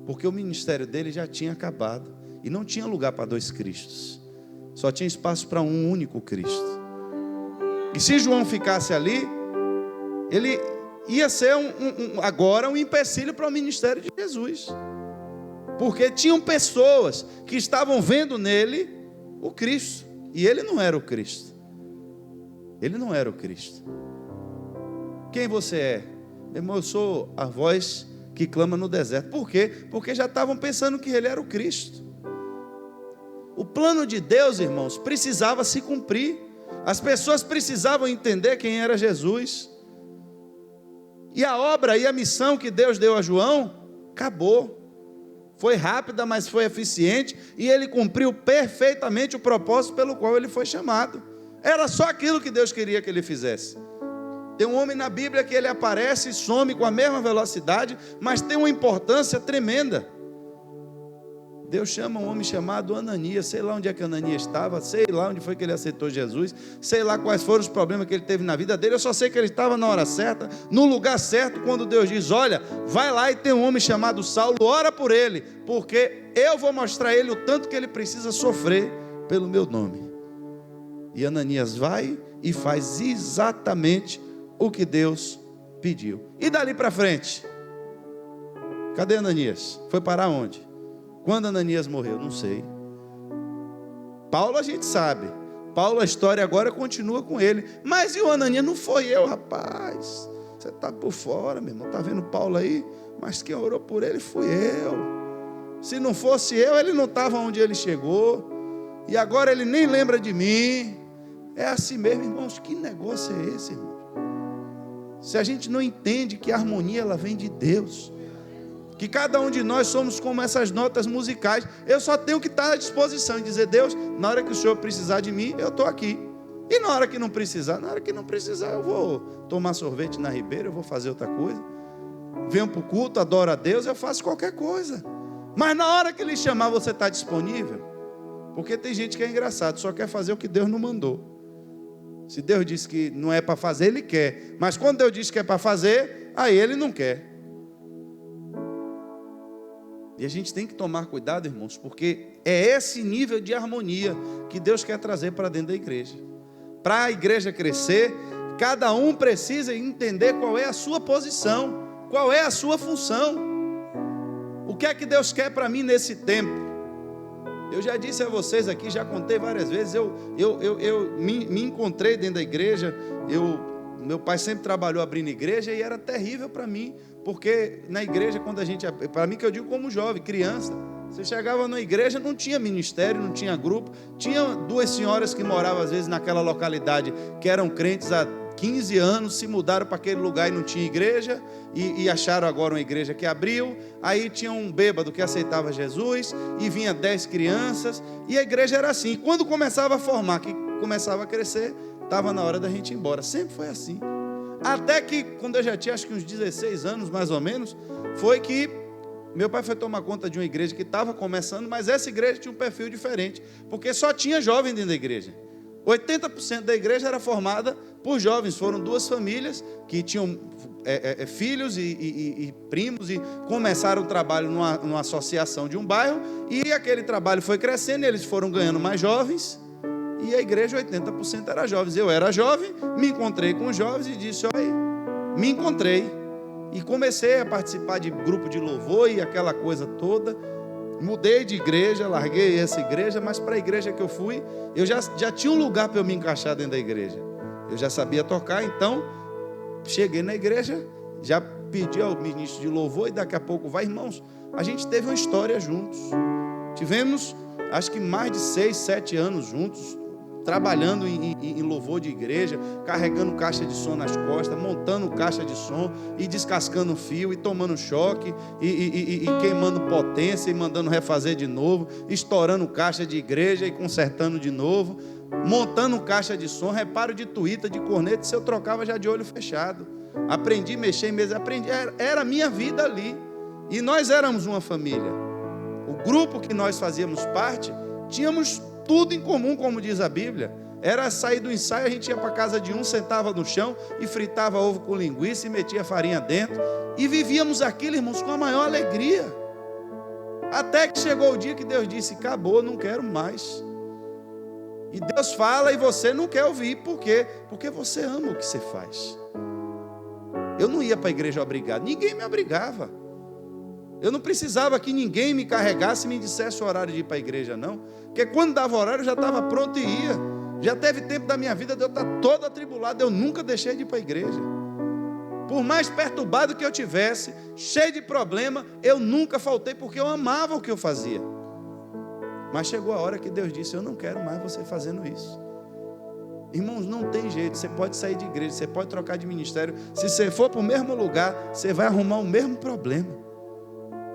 Porque o ministério dele já tinha acabado e não tinha lugar para dois Cristos. Só tinha espaço para um único Cristo. E se João ficasse ali, ele ia ser agora um empecilho para o ministério de Jesus. Porque tinham pessoas que estavam vendo nele o Cristo, e ele não era o Cristo. Ele não era o Cristo. Quem você é? Meu irmão, eu sou a voz que clama no deserto. Por quê? Porque já estavam pensando que ele era o Cristo. O plano de Deus, irmãos, precisava se cumprir. As pessoas precisavam entender quem era Jesus. E a obra e a missão que Deus deu a João acabou. Foi rápida, mas foi eficiente, e ele cumpriu perfeitamente o propósito pelo qual ele foi chamado. Era só aquilo que Deus queria que ele fizesse. Tem um homem na Bíblia que ele aparece e some com a mesma velocidade, mas tem uma importância tremenda. Deus chama um homem chamado Ananias. Sei lá onde é que Ananias estava, sei lá onde foi que ele aceitou Jesus, sei lá quais foram os problemas que ele teve na vida dele. Eu só sei que ele estava na hora certa, no lugar certo, quando Deus diz: olha, vai lá e tem um homem chamado Saulo, ora por ele, porque eu vou mostrar a ele o tanto que ele precisa sofrer pelo meu nome. E Ananias vai e faz exatamente o que Deus pediu. E dali para frente, cadê Ananias? Foi parar onde? Quando Ananias morreu? Não sei. Paulo a gente sabe. Paulo, a história agora continua com ele. Mas e o Ananias? Não foi eu, rapaz. Você está por fora, meu irmão. Está vendo Paulo aí? Mas quem orou por ele fui eu. Se não fosse eu, ele não estava onde ele chegou. E agora ele nem lembra de mim. É assim mesmo, irmãos. Que negócio é esse, irmão? Se a gente não entende que a harmonia ela vem de Deus, que cada um de nós somos como essas notas musicais, eu só tenho que estar à disposição e dizer: Deus, na hora que o Senhor precisar de mim, eu estou aqui. E na hora que não precisar, eu vou tomar sorvete na Ribeira, eu vou fazer outra coisa. Venho para o culto, adoro a Deus, eu faço qualquer coisa. Mas na hora que Ele chamar, você está disponível? Porque tem gente que é engraçado, só quer fazer o que Deus não mandou. Se Deus disse que não é para fazer, Ele quer. Mas quando Deus diz que é para fazer, aí Ele não quer. E a gente tem que tomar cuidado, irmãos, porque é esse nível de harmonia que Deus quer trazer para dentro da igreja. Para a igreja crescer, cada um precisa entender qual é a sua posição, qual é a sua função. O que é que Deus quer para mim nesse tempo? Eu já disse a vocês aqui, já contei várias vezes, eu me encontrei dentro da igreja, meu pai sempre trabalhou abrindo igreja e era terrível para mim, porque na igreja, quando a gente, para mim que eu digo como jovem, criança, você chegava na igreja, não tinha ministério, não tinha grupo, tinha duas senhoras que moravam às vezes naquela localidade, que eram crentes há 15 anos, se mudaram para aquele lugar e não tinha igreja, e acharam agora uma igreja que abriu, aí tinha um bêbado que aceitava Jesus, e vinha 10 crianças, e a igreja era assim. Quando começava a formar, que começava a crescer, estava na hora da gente ir embora. Sempre foi assim. Até que, quando eu já tinha acho que uns 16 anos, mais ou menos, foi que meu pai foi tomar conta de uma igreja que estava começando, mas essa igreja tinha um perfil diferente, porque só tinha jovem dentro da igreja. 80% da igreja era formada por jovens. Foram duas famílias que tinham filhos e primos, e começaram o trabalho numa associação de um bairro, e aquele trabalho foi crescendo, e eles foram ganhando mais jovens, e a igreja 80% era jovens. Eu era jovem, me encontrei com os jovens e disse: olha, me encontrei, e comecei a participar de grupo de louvor e aquela coisa toda. Mudei de igreja, larguei essa igreja, mas para a igreja que eu fui, eu já tinha um lugar para eu me encaixar dentro da igreja. Eu já sabia tocar, então cheguei na igreja, já pedi ao ministro de louvor e daqui a pouco vai, irmãos, a gente teve uma história juntos. Tivemos, acho que mais de 6, 7 anos juntos, trabalhando em louvor de igreja, carregando caixa de som nas costas, montando caixa de som e descascando fio e tomando choque e queimando potência e mandando refazer de novo, estourando caixa de igreja e consertando de novo, montando caixa de som, reparo de tuíta, de corneta, se eu trocava já de olho fechado. Aprendi a mexer em mesa, aprendi, era a minha vida ali. E nós éramos uma família. O grupo que nós fazíamos parte, tínhamos tudo em comum, como diz a Bíblia. Era sair do ensaio, a gente ia para a casa de um, sentava no chão e fritava ovo com linguiça e metia farinha dentro. E vivíamos aquilo, irmãos, com a maior alegria. Até que chegou o dia que Deus disse, acabou, não quero mais. E Deus fala e você não quer ouvir. Por quê? Porque você ama o que você faz. Eu não ia para a igreja obrigado, ninguém me obrigava. Eu não precisava que ninguém me carregasse e me dissesse o horário de ir para a igreja, não. Porque quando dava horário eu já estava pronto e ia. Já teve tempo da minha vida de eu estar todo atribulado, eu nunca deixei de ir para a igreja. Por mais perturbado que eu tivesse, cheio de problema, eu nunca faltei porque eu amava o que eu fazia. Mas chegou a hora que Deus disse, eu não quero mais você fazendo isso. Irmãos, não tem jeito, você pode sair de igreja, você pode trocar de ministério, se você for para o mesmo lugar, você vai arrumar o mesmo problema,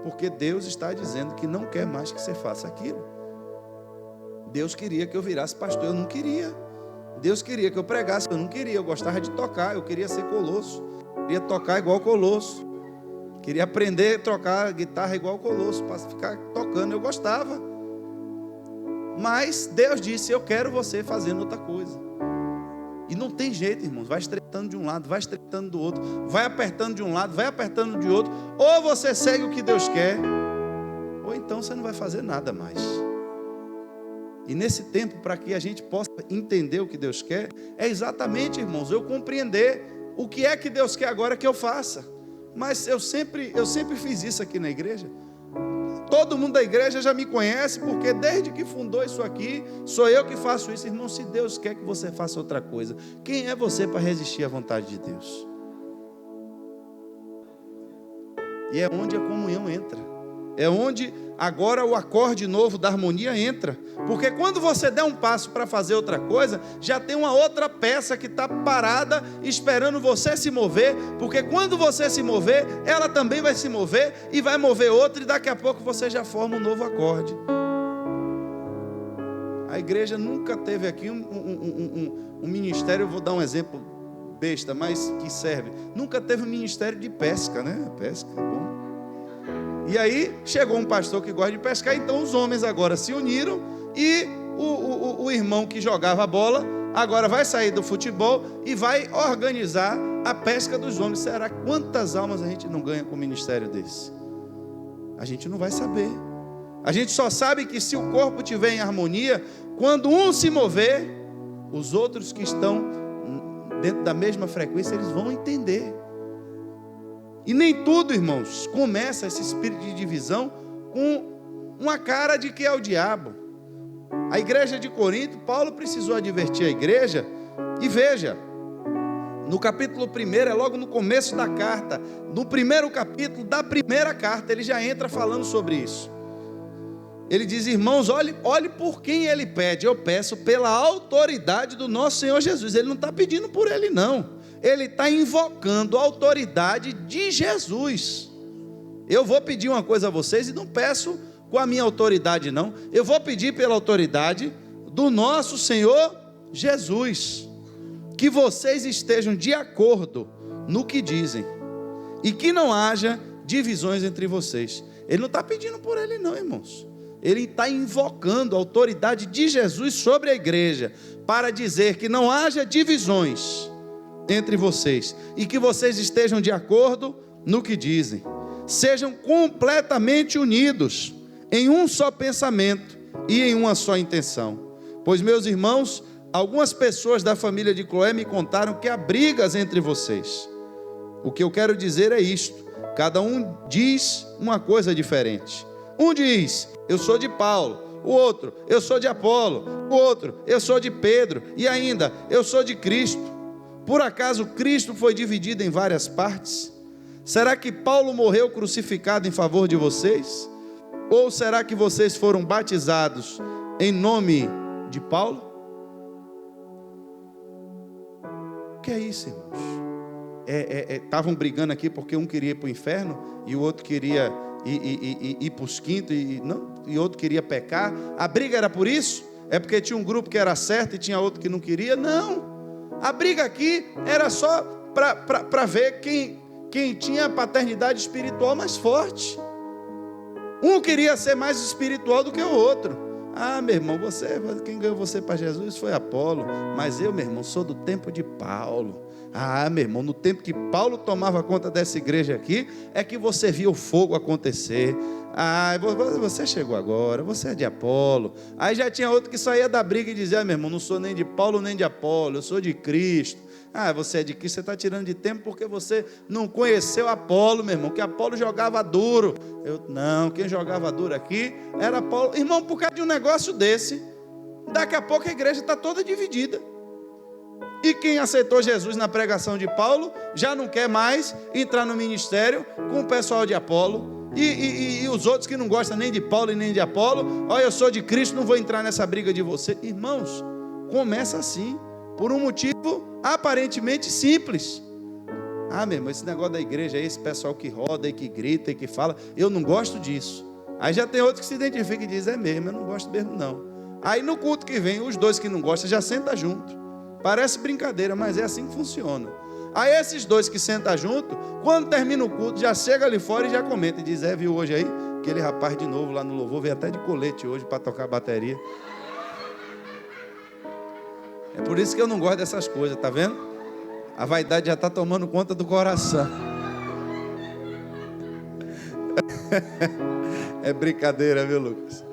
porque Deus está dizendo que não quer mais que você faça aquilo. Deus queria que eu virasse pastor, eu não queria. Deus queria que eu pregasse, eu não queria. Eu gostava de tocar, eu queria ser Colosso, queria tocar igual Colosso, queria aprender a tocar guitarra igual Colosso, para ficar tocando, eu gostava. Mas Deus disse, eu quero você fazendo outra coisa. E não tem jeito, irmãos, vai estreitando de um lado, vai estreitando do outro, vai apertando de um lado, vai apertando de outro. Ou você segue o que Deus quer, ou então você não vai fazer nada mais. E nesse tempo, para que a gente possa entender o que Deus quer, é exatamente, irmãos, eu compreender o que é que Deus quer agora que eu faça. Mas eu sempre fiz isso aqui na igreja. Todo mundo da igreja já me conhece, porque desde que fundou isso aqui, sou eu que faço isso. Irmão, se Deus quer que você faça outra coisa, quem é você para resistir à vontade de Deus? E é onde a comunhão entra. É onde agora o acorde novo da harmonia entra. Porque quando você der um passo para fazer outra coisa, já tem uma outra peça que está parada, esperando você se mover. Porque quando você se mover, ela também vai se mover e vai mover outra, e daqui a pouco você já forma um novo acorde. A igreja nunca teve aqui um ministério, eu vou dar um exemplo besta, mas que serve. Nunca teve um ministério de pesca, né? Pesca, bom. E aí chegou um pastor que gosta de pescar, então os homens agora se uniram e o irmão que jogava a bola agora vai sair do futebol e vai organizar a pesca dos homens. Será quantas almas a gente não ganha com um ministério desse? A gente não vai saber. A gente só sabe que se o corpo estiver em harmonia, quando um se mover, os outros que estão dentro da mesma frequência, eles vão entender. E nem tudo, irmãos, começa esse espírito de divisão com uma cara de que é o diabo. A igreja de Corinto, Paulo precisou advertir a igreja, e veja, no capítulo 1, é logo no começo da carta, no primeiro capítulo da primeira carta, ele já entra falando sobre isso. Ele diz, irmãos, olhe por quem ele pede. Eu peço pela autoridade do nosso Senhor Jesus. Ele não está pedindo por ele, não. Ele está invocando a autoridade de Jesus. Eu vou pedir uma coisa a vocês e não peço com a minha autoridade, não. Eu vou pedir pela autoridade do nosso Senhor Jesus, que vocês estejam de acordo no que dizem e que não haja divisões entre vocês. Ele não está pedindo por ele, não, irmãos. Ele está invocando a autoridade de Jesus sobre a igreja para dizer que não haja divisões entre vocês e que vocês estejam de acordo no que dizem. Sejam completamente unidos em um só pensamento e em uma só intenção. Pois, meus irmãos, algumas pessoas da família de Cloé me contaram que há brigas entre vocês. O que eu quero dizer é isto: cada um diz uma coisa diferente. Um diz, eu sou de Paulo. O outro, eu sou de Apolo. O outro, eu sou de Pedro. E ainda, eu sou de Cristo. Por acaso Cristo foi dividido em várias partes? Será que Paulo morreu crucificado em favor de vocês? Ou será que vocês foram batizados em nome de Paulo? O que é isso, irmãos? Estavam brigando aqui porque um queria ir para o inferno e o outro queria ir para os quintos e outro queria pecar. A briga era por isso? É porque tinha um grupo que era certo e tinha outro que não queria? Não. A briga aqui era só para ver quem tinha a paternidade espiritual mais forte. Um queria ser mais espiritual do que o outro. Ah, meu irmão, quem ganhou você para Jesus foi Apolo, mas eu, meu irmão, sou do tempo de Paulo. Ah, meu irmão, no tempo que Paulo tomava conta dessa igreja aqui, é que você via o fogo acontecer. Ah, você chegou agora, você é de Apolo. Aí já tinha outro que saía da briga e dizia, meu irmão, não sou nem de Paulo nem de Apolo, eu sou de Cristo. Ah, você é de Cristo, você está tirando de tempo porque você não conheceu Apolo, meu irmão, que Apolo jogava duro. Não, quem jogava duro aqui era Apolo. Irmão, por causa de um negócio desse, daqui a pouco a igreja está toda dividida. E quem aceitou Jesus na pregação de Paulo, já não quer mais entrar no ministério com o pessoal de Apolo. E os outros que não gostam nem de Paulo e nem de Apolo, olha, eu sou de Cristo, não vou entrar nessa briga de você. Irmãos, começa assim, por um motivo aparentemente simples. Ah, meu irmão, esse negócio da igreja aí, esse pessoal que roda e que grita e que fala, eu não gosto disso. Aí já tem outro que se identifica e diz, é mesmo, eu não gosto mesmo não. Aí no culto que vem, os dois que não gostam já sentam junto. Parece brincadeira, mas é assim que funciona. Aí esses dois que sentam junto, quando termina o culto, já chega ali fora e já comenta e diz, viu hoje aí? Aquele rapaz de novo lá no louvor, veio até de colete hoje para tocar bateria. É por isso que eu não gosto dessas coisas, tá vendo? A vaidade já está tomando conta do coração. É brincadeira, viu, Lucas?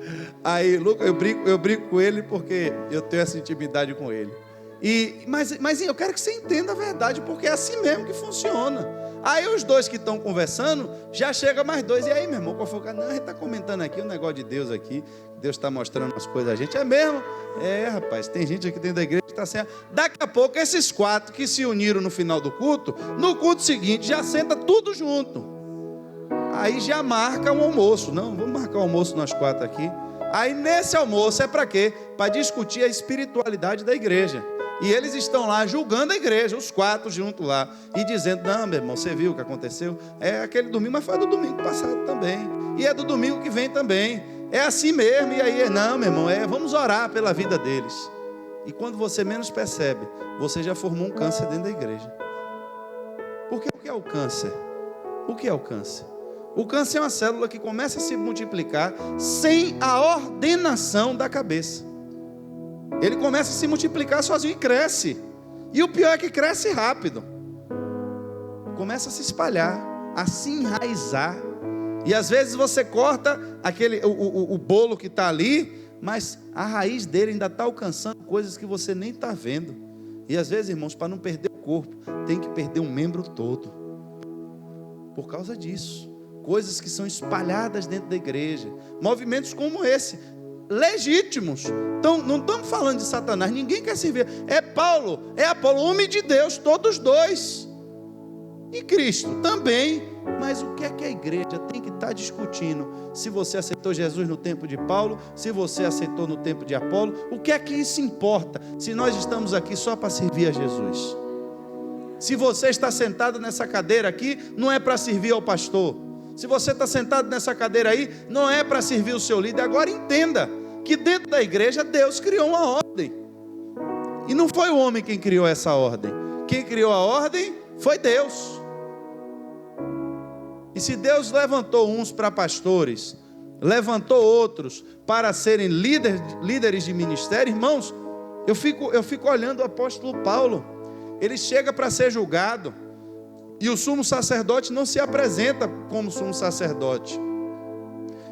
Aí, Lucas, eu brinco com ele porque eu tenho essa intimidade com ele. Mas eu quero que você entenda a verdade, porque é assim mesmo que funciona. Aí os dois que estão conversando, já chega mais dois. E aí, meu irmão, qual foi o cara? Não, a gente está comentando aqui o negócio de Deus aqui. Deus está mostrando as coisas a gente. É mesmo? É, rapaz, tem gente aqui dentro da igreja que está assim. Daqui a pouco, esses quatro que se uniram no final do culto, no culto seguinte, já senta tudo junto. Aí já marca um almoço. Não, vamos marcar um almoço nós quatro aqui. Aí nesse almoço é para quê? Para discutir a espiritualidade da igreja. E eles estão lá julgando a igreja, os quatro juntos lá, e dizendo, não, meu irmão, você viu o que aconteceu? É aquele domingo, mas foi do domingo passado também. E é do domingo que vem também. É assim mesmo, e aí, não, meu irmão, vamos orar pela vida deles. E quando você menos percebe, você já formou um câncer dentro da igreja. Porque o que é o câncer? O que é o câncer? O câncer é uma célula que começa a se multiplicar sem a ordenação da cabeça. Ele começa a se multiplicar sozinho e cresce. E o pior é que cresce rápido. Começa a se espalhar, a se enraizar. E às vezes você corta o bolo que está ali, mas a raiz dele ainda está alcançando coisas que você nem está vendo. E às vezes, irmãos, para não perder o corpo, tem que perder um membro todo. Por causa disso. Coisas que são espalhadas dentro da igreja. Movimentos como esse. Legítimos. Então, não estamos falando de Satanás, ninguém quer servir. É Paulo, é Apolo, homem de Deus, todos dois. E Cristo também. Mas o que é que a igreja tem que estar discutindo? Se você aceitou Jesus no tempo de Paulo, se você aceitou no tempo de Apolo, o que é que isso importa? Se nós estamos aqui só para servir a Jesus. Se você está sentado nessa cadeira aqui, não é para servir ao pastor. Se você está sentado nessa cadeira aí, não é para servir o seu líder. Agora entenda que dentro da igreja Deus criou uma ordem. E não foi o homem quem criou essa ordem. Quem criou a ordem foi Deus. E se Deus levantou uns para pastores, levantou outros para serem líderes de ministério, irmãos, eu fico olhando o apóstolo Paulo. Ele chega para ser julgado. E o sumo sacerdote não se apresenta como sumo sacerdote.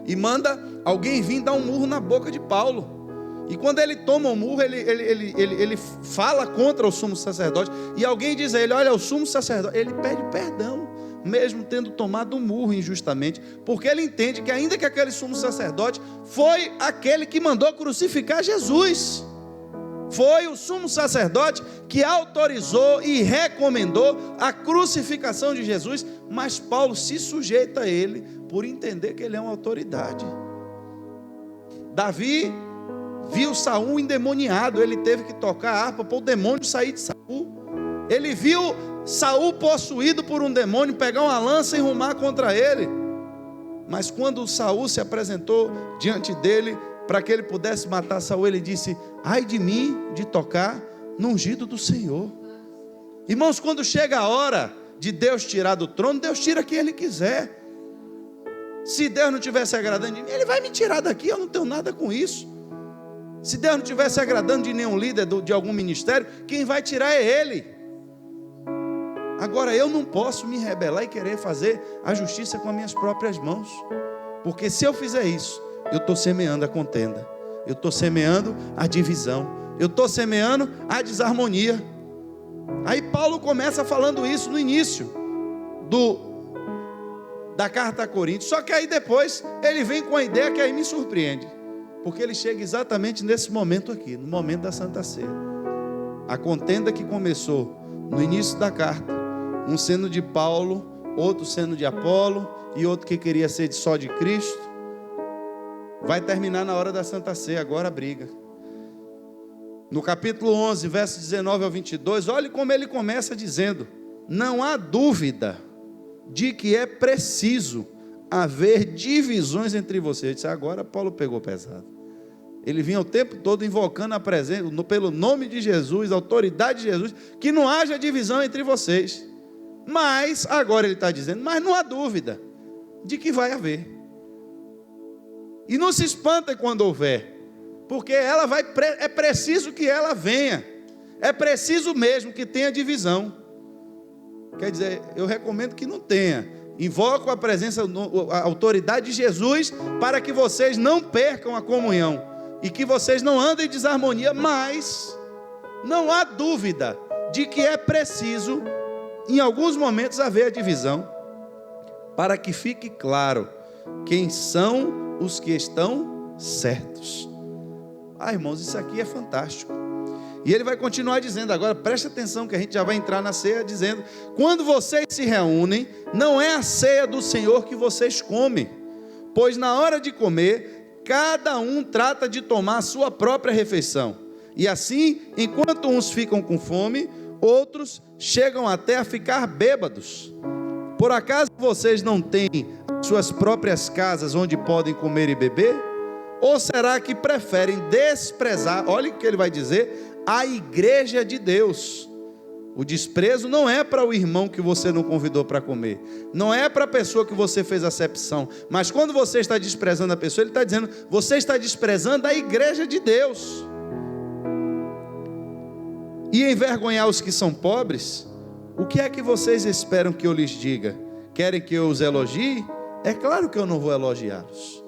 E manda alguém vir dar um murro na boca de Paulo. E quando ele toma um murro, ele fala contra o sumo sacerdote. E alguém diz a ele, olha, o sumo sacerdote, ele pede perdão. mesmo tendo tomado um murro injustamente, porque ele entende que ainda que aquele sumo sacerdote foi aquele que mandou crucificar Jesus, foi o sumo sacerdote que autorizou e recomendou a crucificação de Jesus, mas Paulo se sujeita a ele por entender que ele é uma autoridade. Davi viu Saul endemoniado, ele teve que tocar a harpa para o demônio sair de Saul. Ele viu Saul possuído por um demônio pegar uma lança e rumar contra ele. Mas quando Saul se apresentou diante dele para que ele pudesse matar Saul, ele disse: ai de mim de tocar no ungido do Senhor. Irmãos, quando chega a hora de Deus tirar do trono, Deus tira quem Ele quiser. Se Deus não estivesse agradando de mim, Ele vai me tirar daqui, eu não tenho nada com isso. Se Deus não estivesse agradando de nenhum líder de algum ministério, quem vai tirar é Ele. Agora, eu não posso me rebelar e querer fazer a justiça com as minhas próprias mãos, porque se eu fizer isso, eu estou semeando a contenda, eu estou semeando a divisão, eu estou semeando a desarmonia. Aí Paulo começa falando isso no início da carta a Coríntios, só que aí depois ele vem com a ideia que aí me surpreende, porque ele chega exatamente nesse momento aqui, no momento da Santa Ceia. A contenda que começou no início da carta, um sendo de Paulo, outro sendo de Apolo e outro que queria ser só de Cristo, vai terminar na hora da Santa Ceia. Agora a briga. No capítulo 11, versos 19 ao 22, olhe como ele começa dizendo: não há dúvida de que é preciso haver divisões entre vocês. Eu disse, agora Paulo pegou pesado. Ele vinha o tempo todo invocando a presença, pelo nome de Jesus, a autoridade de Jesus, que não haja divisão entre vocês. Mas, agora ele está dizendo, mas não há dúvida de que vai haver. E não se espanta quando houver, porque é preciso que ela venha, é preciso mesmo que tenha divisão. Quer dizer, eu recomendo que não tenha. Invoco a presença, a autoridade de Jesus, para que vocês não percam a comunhão, e que vocês não andem em desarmonia, mas não há dúvida de que é preciso, em alguns momentos, haver a divisão, para que fique claro quem são os que estão certos. Irmãos, isso aqui é fantástico. E ele vai continuar dizendo agora, preste atenção que a gente já vai entrar na ceia, dizendo: quando vocês se reúnem, não é a ceia do Senhor que vocês comem, pois na hora de comer, cada um trata de tomar a sua própria refeição, e assim, enquanto uns ficam com fome, outros chegam até a ficar bêbados. Por acaso vocês não têm suas próprias casas onde podem comer e beber? Ou será que preferem desprezar, olha o que ele vai dizer, a igreja de Deus? O desprezo não é para o irmão que você não convidou para comer, não é para a pessoa que você fez acepção, mas quando você está desprezando a pessoa, ele está dizendo, você está desprezando a igreja de Deus. E envergonhar os que são pobres? O que é que vocês esperam que eu lhes diga? Querem que eu os elogie? É claro que eu não vou elogiá-los.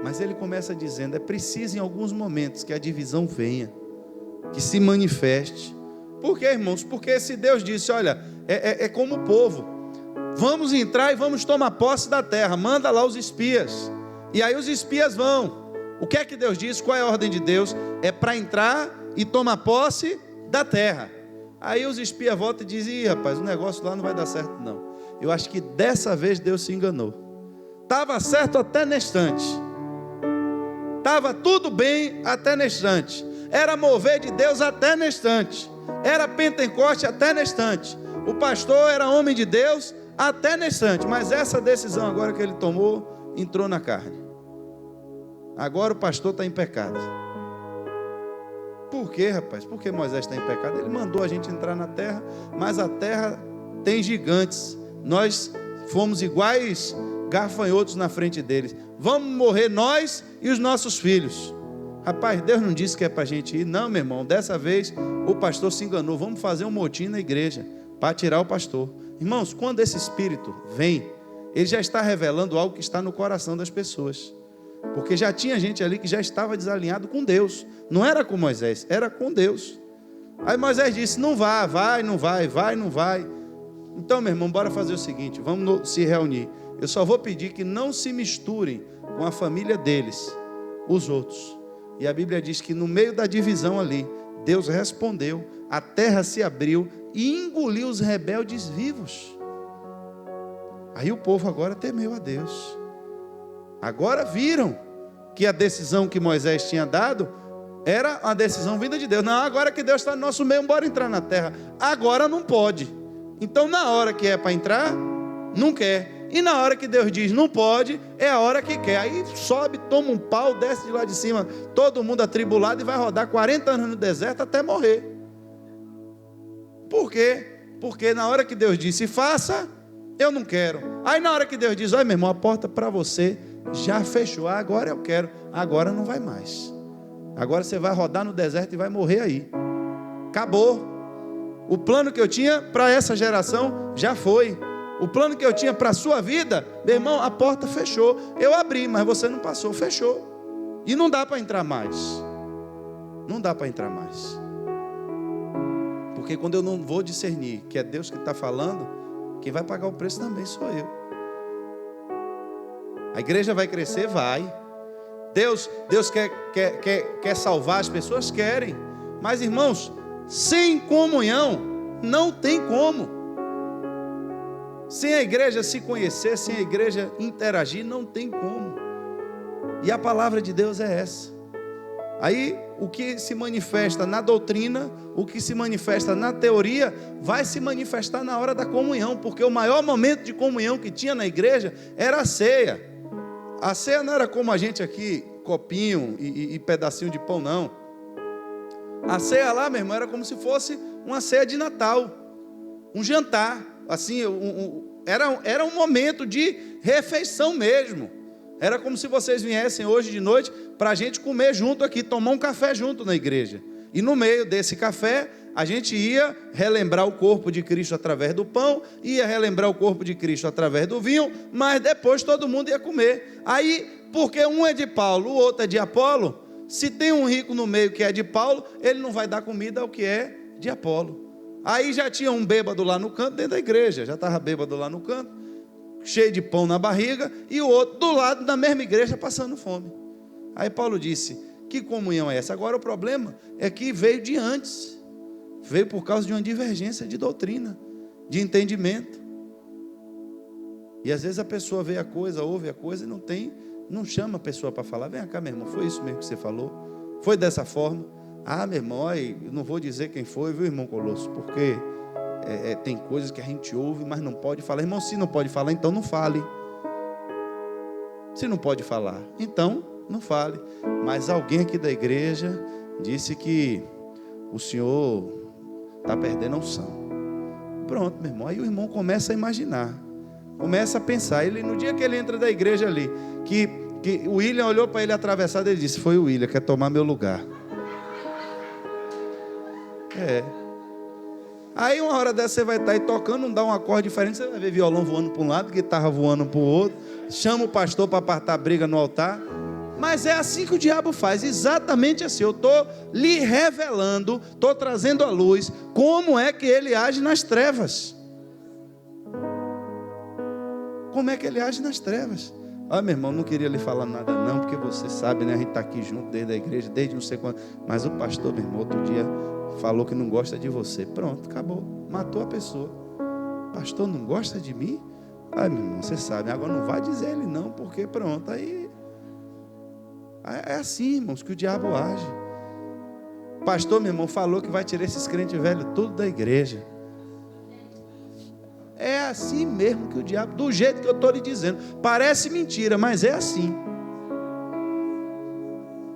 Mas ele começa dizendo, é preciso em alguns momentos que a divisão venha, que se manifeste. Por quê, irmãos? Porque se Deus disse, olha, é como o povo, vamos entrar e vamos tomar posse da terra, manda lá os espias, e aí os espias vão. O que é que Deus diz? Qual é a ordem de Deus? É para entrar e tomar posse da terra. Aí os espias voltam e dizem, rapaz, o negócio lá não vai dar certo não. Eu acho que dessa vez Deus se enganou. Estava certo até nesse instante, estava tudo bem até nesse instante, era mover de Deus até nesse instante, era Pentecoste até nesse instante, o pastor era homem de Deus até nesse instante, mas essa decisão agora que ele tomou, entrou na carne. Agora o pastor está em pecado. Por quê, rapaz? Porque Moisés está em pecado? Ele mandou a gente entrar na terra, mas a terra tem gigantes, nós fomos iguais gafanhotos na frente deles, vamos morrer nós e os nossos filhos. Rapaz, Deus não disse que é para a gente ir, não, meu irmão, dessa vez o pastor se enganou, vamos fazer um motim na igreja, para tirar o pastor. Irmãos, quando esse espírito vem, ele já está revelando algo que está no coração das pessoas, porque já tinha gente ali que já estava desalinhado com Deus, não era com Moisés, era com Deus. Aí Moisés disse, não vai, não vai. Então, meu irmão, bora fazer o seguinte, vamos se reunir. Eu só vou pedir que não se misturem com a família deles, os outros. E a Bíblia diz que no meio da divisão ali, Deus respondeu, a terra se abriu e engoliu os rebeldes vivos. Aí o povo agora temeu a Deus. Agora viram que a decisão que Moisés tinha dado era uma decisão vinda de Deus. Não, agora que Deus está no nosso meio, bora entrar na terra. Agora não pode. Então na hora que é para entrar, não quer. E na hora que Deus diz não pode, é a hora que quer. Aí sobe, toma um pau, desce de lá de cima, todo mundo atribulado e vai rodar 40 anos no deserto até morrer. Por quê? Porque na hora que Deus disse faça, eu não quero. Aí na hora que Deus diz, olha meu irmão, a porta para você já fechou, agora eu quero. Agora não vai mais. Agora você vai rodar no deserto e vai morrer aí. Acabou. O plano que eu tinha para essa geração já foi. O plano que eu tinha para a sua vida, meu irmão, a porta fechou. Eu abri, mas você não passou, fechou. E não dá para entrar mais. Não dá para entrar mais. Porque quando eu não vou discernir que é Deus que está falando, quem vai pagar o preço também sou eu. A igreja vai crescer? Vai. Deus quer salvar as pessoas? Querem. Mas irmãos, sem comunhão, não tem como. Sem a igreja se conhecer, sem a igreja interagir, não tem como. E a palavra de Deus é essa. Aí, o que se manifesta na doutrina, o que se manifesta na teoria, vai se manifestar na hora da comunhão, porque o maior momento de comunhão que tinha na igreja era a ceia. A ceia não era como a gente aqui, copinho e pedacinho de pão, não. A ceia lá, meu irmão, era como se fosse uma ceia de Natal, um jantar. Assim, era um momento de refeição mesmo. Era como se vocês viessem hoje de noite para a gente comer junto aqui, tomar um café junto na igreja. E no meio desse café, a gente ia relembrar o corpo de Cristo através do pão, ia relembrar o corpo de Cristo através do vinho, mas depois todo mundo ia comer. Aí, porque um é de Paulo, o outro é de Apolo, se tem um rico no meio que é de Paulo, ele não vai dar comida ao que é de Apolo. Aí já tinha um bêbado lá no canto, dentro da igreja, já estava bêbado lá no canto, cheio de pão na barriga, e o outro do lado da mesma igreja passando fome. Aí Paulo disse, que comunhão é essa? Agora o problema é que veio de antes, veio por causa de uma divergência de doutrina, de entendimento. E às vezes a pessoa vê a coisa, ouve a coisa e não chama a pessoa para falar, vem cá meu irmão, foi isso mesmo que você falou? Foi dessa forma? Ah, meu irmão, eu não vou dizer quem foi, viu, irmão Colosso? Porque tem coisas que a gente ouve, mas não pode falar. Irmão, se não pode falar, então não fale. Se não pode falar, então não fale. Mas alguém aqui da igreja disse que o senhor está perdendo a unção. Pronto, meu irmão. Aí o irmão começa a imaginar, começa a pensar. No dia que ele entra da igreja ali, que o William olhou para ele atravessado, ele disse, foi o William, quer tomar meu lugar. Aí uma hora dessa você vai estar aí tocando, não dá um acorde diferente, você vai ver violão voando para um lado, guitarra voando para o outro, chama o pastor para apartar a briga no altar. Mas é assim que o diabo faz, exatamente assim. Eu estou lhe revelando, estou trazendo à luz como é que ele age nas trevas. Como é que ele age nas trevas? Ah, meu irmão, não queria lhe falar nada não, porque você sabe, né? A gente está aqui junto desde a igreja, desde não sei quando. Mas o pastor, meu irmão, outro dia falou que não gosta de você. Pronto, acabou, matou a pessoa. Pastor, não gosta de mim? Ah, meu irmão, você sabe, agora não vai dizer ele não, porque pronto, aí é assim, irmãos, que o diabo age. Pastor, meu irmão, falou que vai tirar esses crentes velhos tudo da igreja. É assim mesmo que o diabo, do jeito que eu estou lhe dizendo, parece mentira, mas é assim.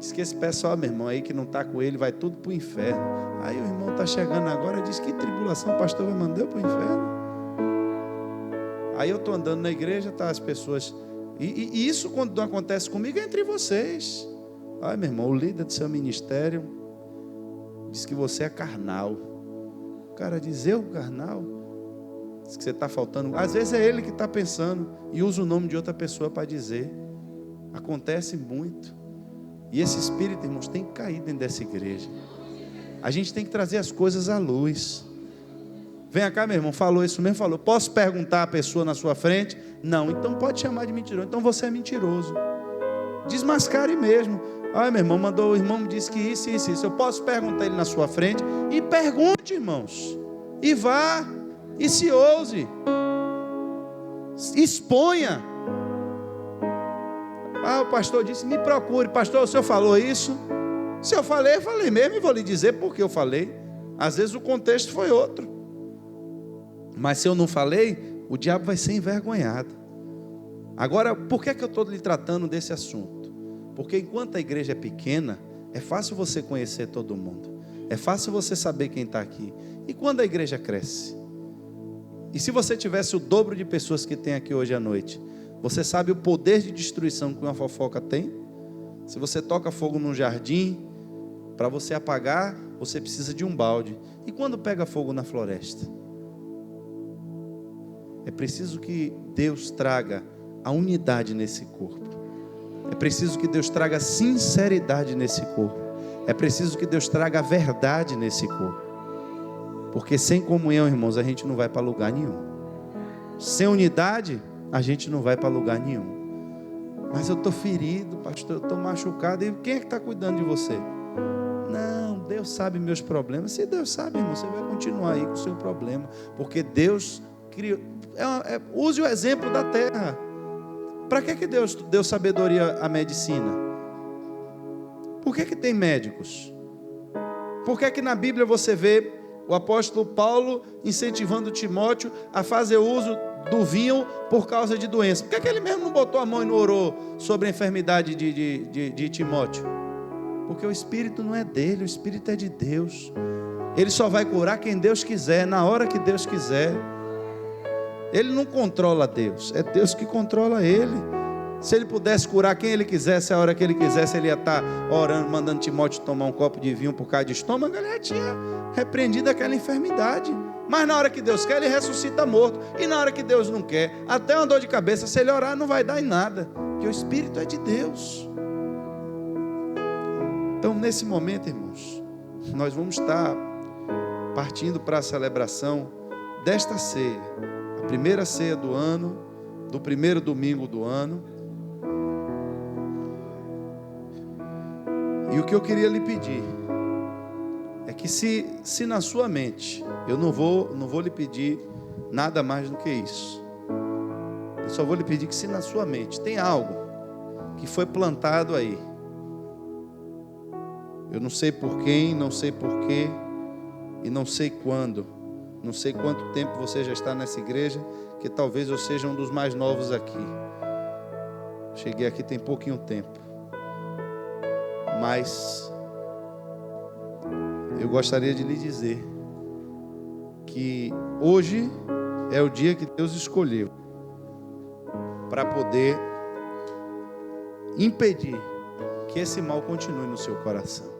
Diz que esse pessoal, meu irmão, aí que não está com ele, vai tudo para o inferno. Aí o irmão está chegando agora e diz, que tribulação o pastor vai mandar para o inferno? Aí eu estou andando na igreja, tá as pessoas, e isso quando não acontece comigo é entre vocês. Ai, meu irmão, o líder do seu ministério diz que você é carnal. O cara diz, eu carnal? Diz que você está faltando. Às vezes é ele que está pensando e usa o nome de outra pessoa para dizer. Acontece muito. E esse espírito, irmãos, tem que cair dentro dessa igreja. A gente tem que trazer as coisas à luz. Vem cá, meu irmão, falou isso mesmo? Falou. Posso perguntar a pessoa na sua frente? Não, então pode chamar de mentiroso. Então você é mentiroso. Desmascare mesmo. Olha, meu irmão, o irmão me disse que isso. Eu posso perguntar ele na sua frente? E pergunte, irmãos. E vá, e se ouse. Exponha. O pastor disse, me procure. Pastor, o senhor falou isso? Se eu falei mesmo, e vou lhe dizer por que eu falei. Às vezes o contexto foi outro. Mas se eu não falei, o diabo vai ser envergonhado. Agora, por que eu estou lhe tratando desse assunto? Porque enquanto a igreja é pequena, é fácil você conhecer todo mundo. É fácil você saber quem está aqui. E quando a igreja cresce? E se você tivesse o dobro de pessoas que tem aqui hoje à noite? Você sabe o poder de destruição que uma fofoca tem? Se você toca fogo num jardim, para você apagar, você precisa de um balde. E quando pega fogo na floresta? É preciso que Deus traga a unidade nesse corpo. É preciso que Deus traga sinceridade nesse corpo. É preciso que Deus traga a verdade nesse corpo. Porque sem comunhão, irmãos, a gente não vai para lugar nenhum. Sem unidade, a gente não vai para lugar nenhum. Mas eu estou ferido, pastor, eu estou machucado. E quem é que está cuidando de você? Não, Deus sabe meus problemas. Se Deus sabe, irmão, você vai continuar aí com o seu problema. Porque Deus criou. Use o exemplo da terra. Para que Deus deu sabedoria à medicina? Por que tem médicos? Por que na Bíblia você vê o apóstolo Paulo incentivando Timóteo a fazer uso do vinho por causa de doença? Por que ele mesmo não botou a mão e não orou sobre a enfermidade de Timóteo? Porque o Espírito não é dele, o Espírito é de Deus. Ele só vai curar quem Deus quiser, na hora que Deus quiser. Ele não controla Deus, é Deus que controla ele. Se ele pudesse curar quem ele quisesse, a hora que ele quisesse, ele ia estar orando, mandando Timóteo tomar um copo de vinho por causa de estômago, ele já tinha repreendido aquela enfermidade. Mas na hora que Deus quer, ele ressuscita morto. E na hora que Deus não quer, até uma dor de cabeça, se ele orar, não vai dar em nada, porque o Espírito é de Deus. Então, nesse momento, irmãos, nós vamos estar partindo para a celebração desta ceia, a primeira ceia do ano, do primeiro domingo do ano. E o que eu queria lhe pedir é que se na sua mente, eu não vou lhe pedir nada mais do que isso. Eu só vou lhe pedir que se na sua mente tem algo que foi plantado aí, eu não sei por quem, não sei porquê, e não sei quando, não sei quanto tempo você já está nessa igreja, que talvez eu seja um dos mais novos aqui. Cheguei aqui tem pouquinho tempo. Mas eu gostaria de lhe dizer que hoje é o dia que Deus escolheu para poder impedir que esse mal continue no seu coração.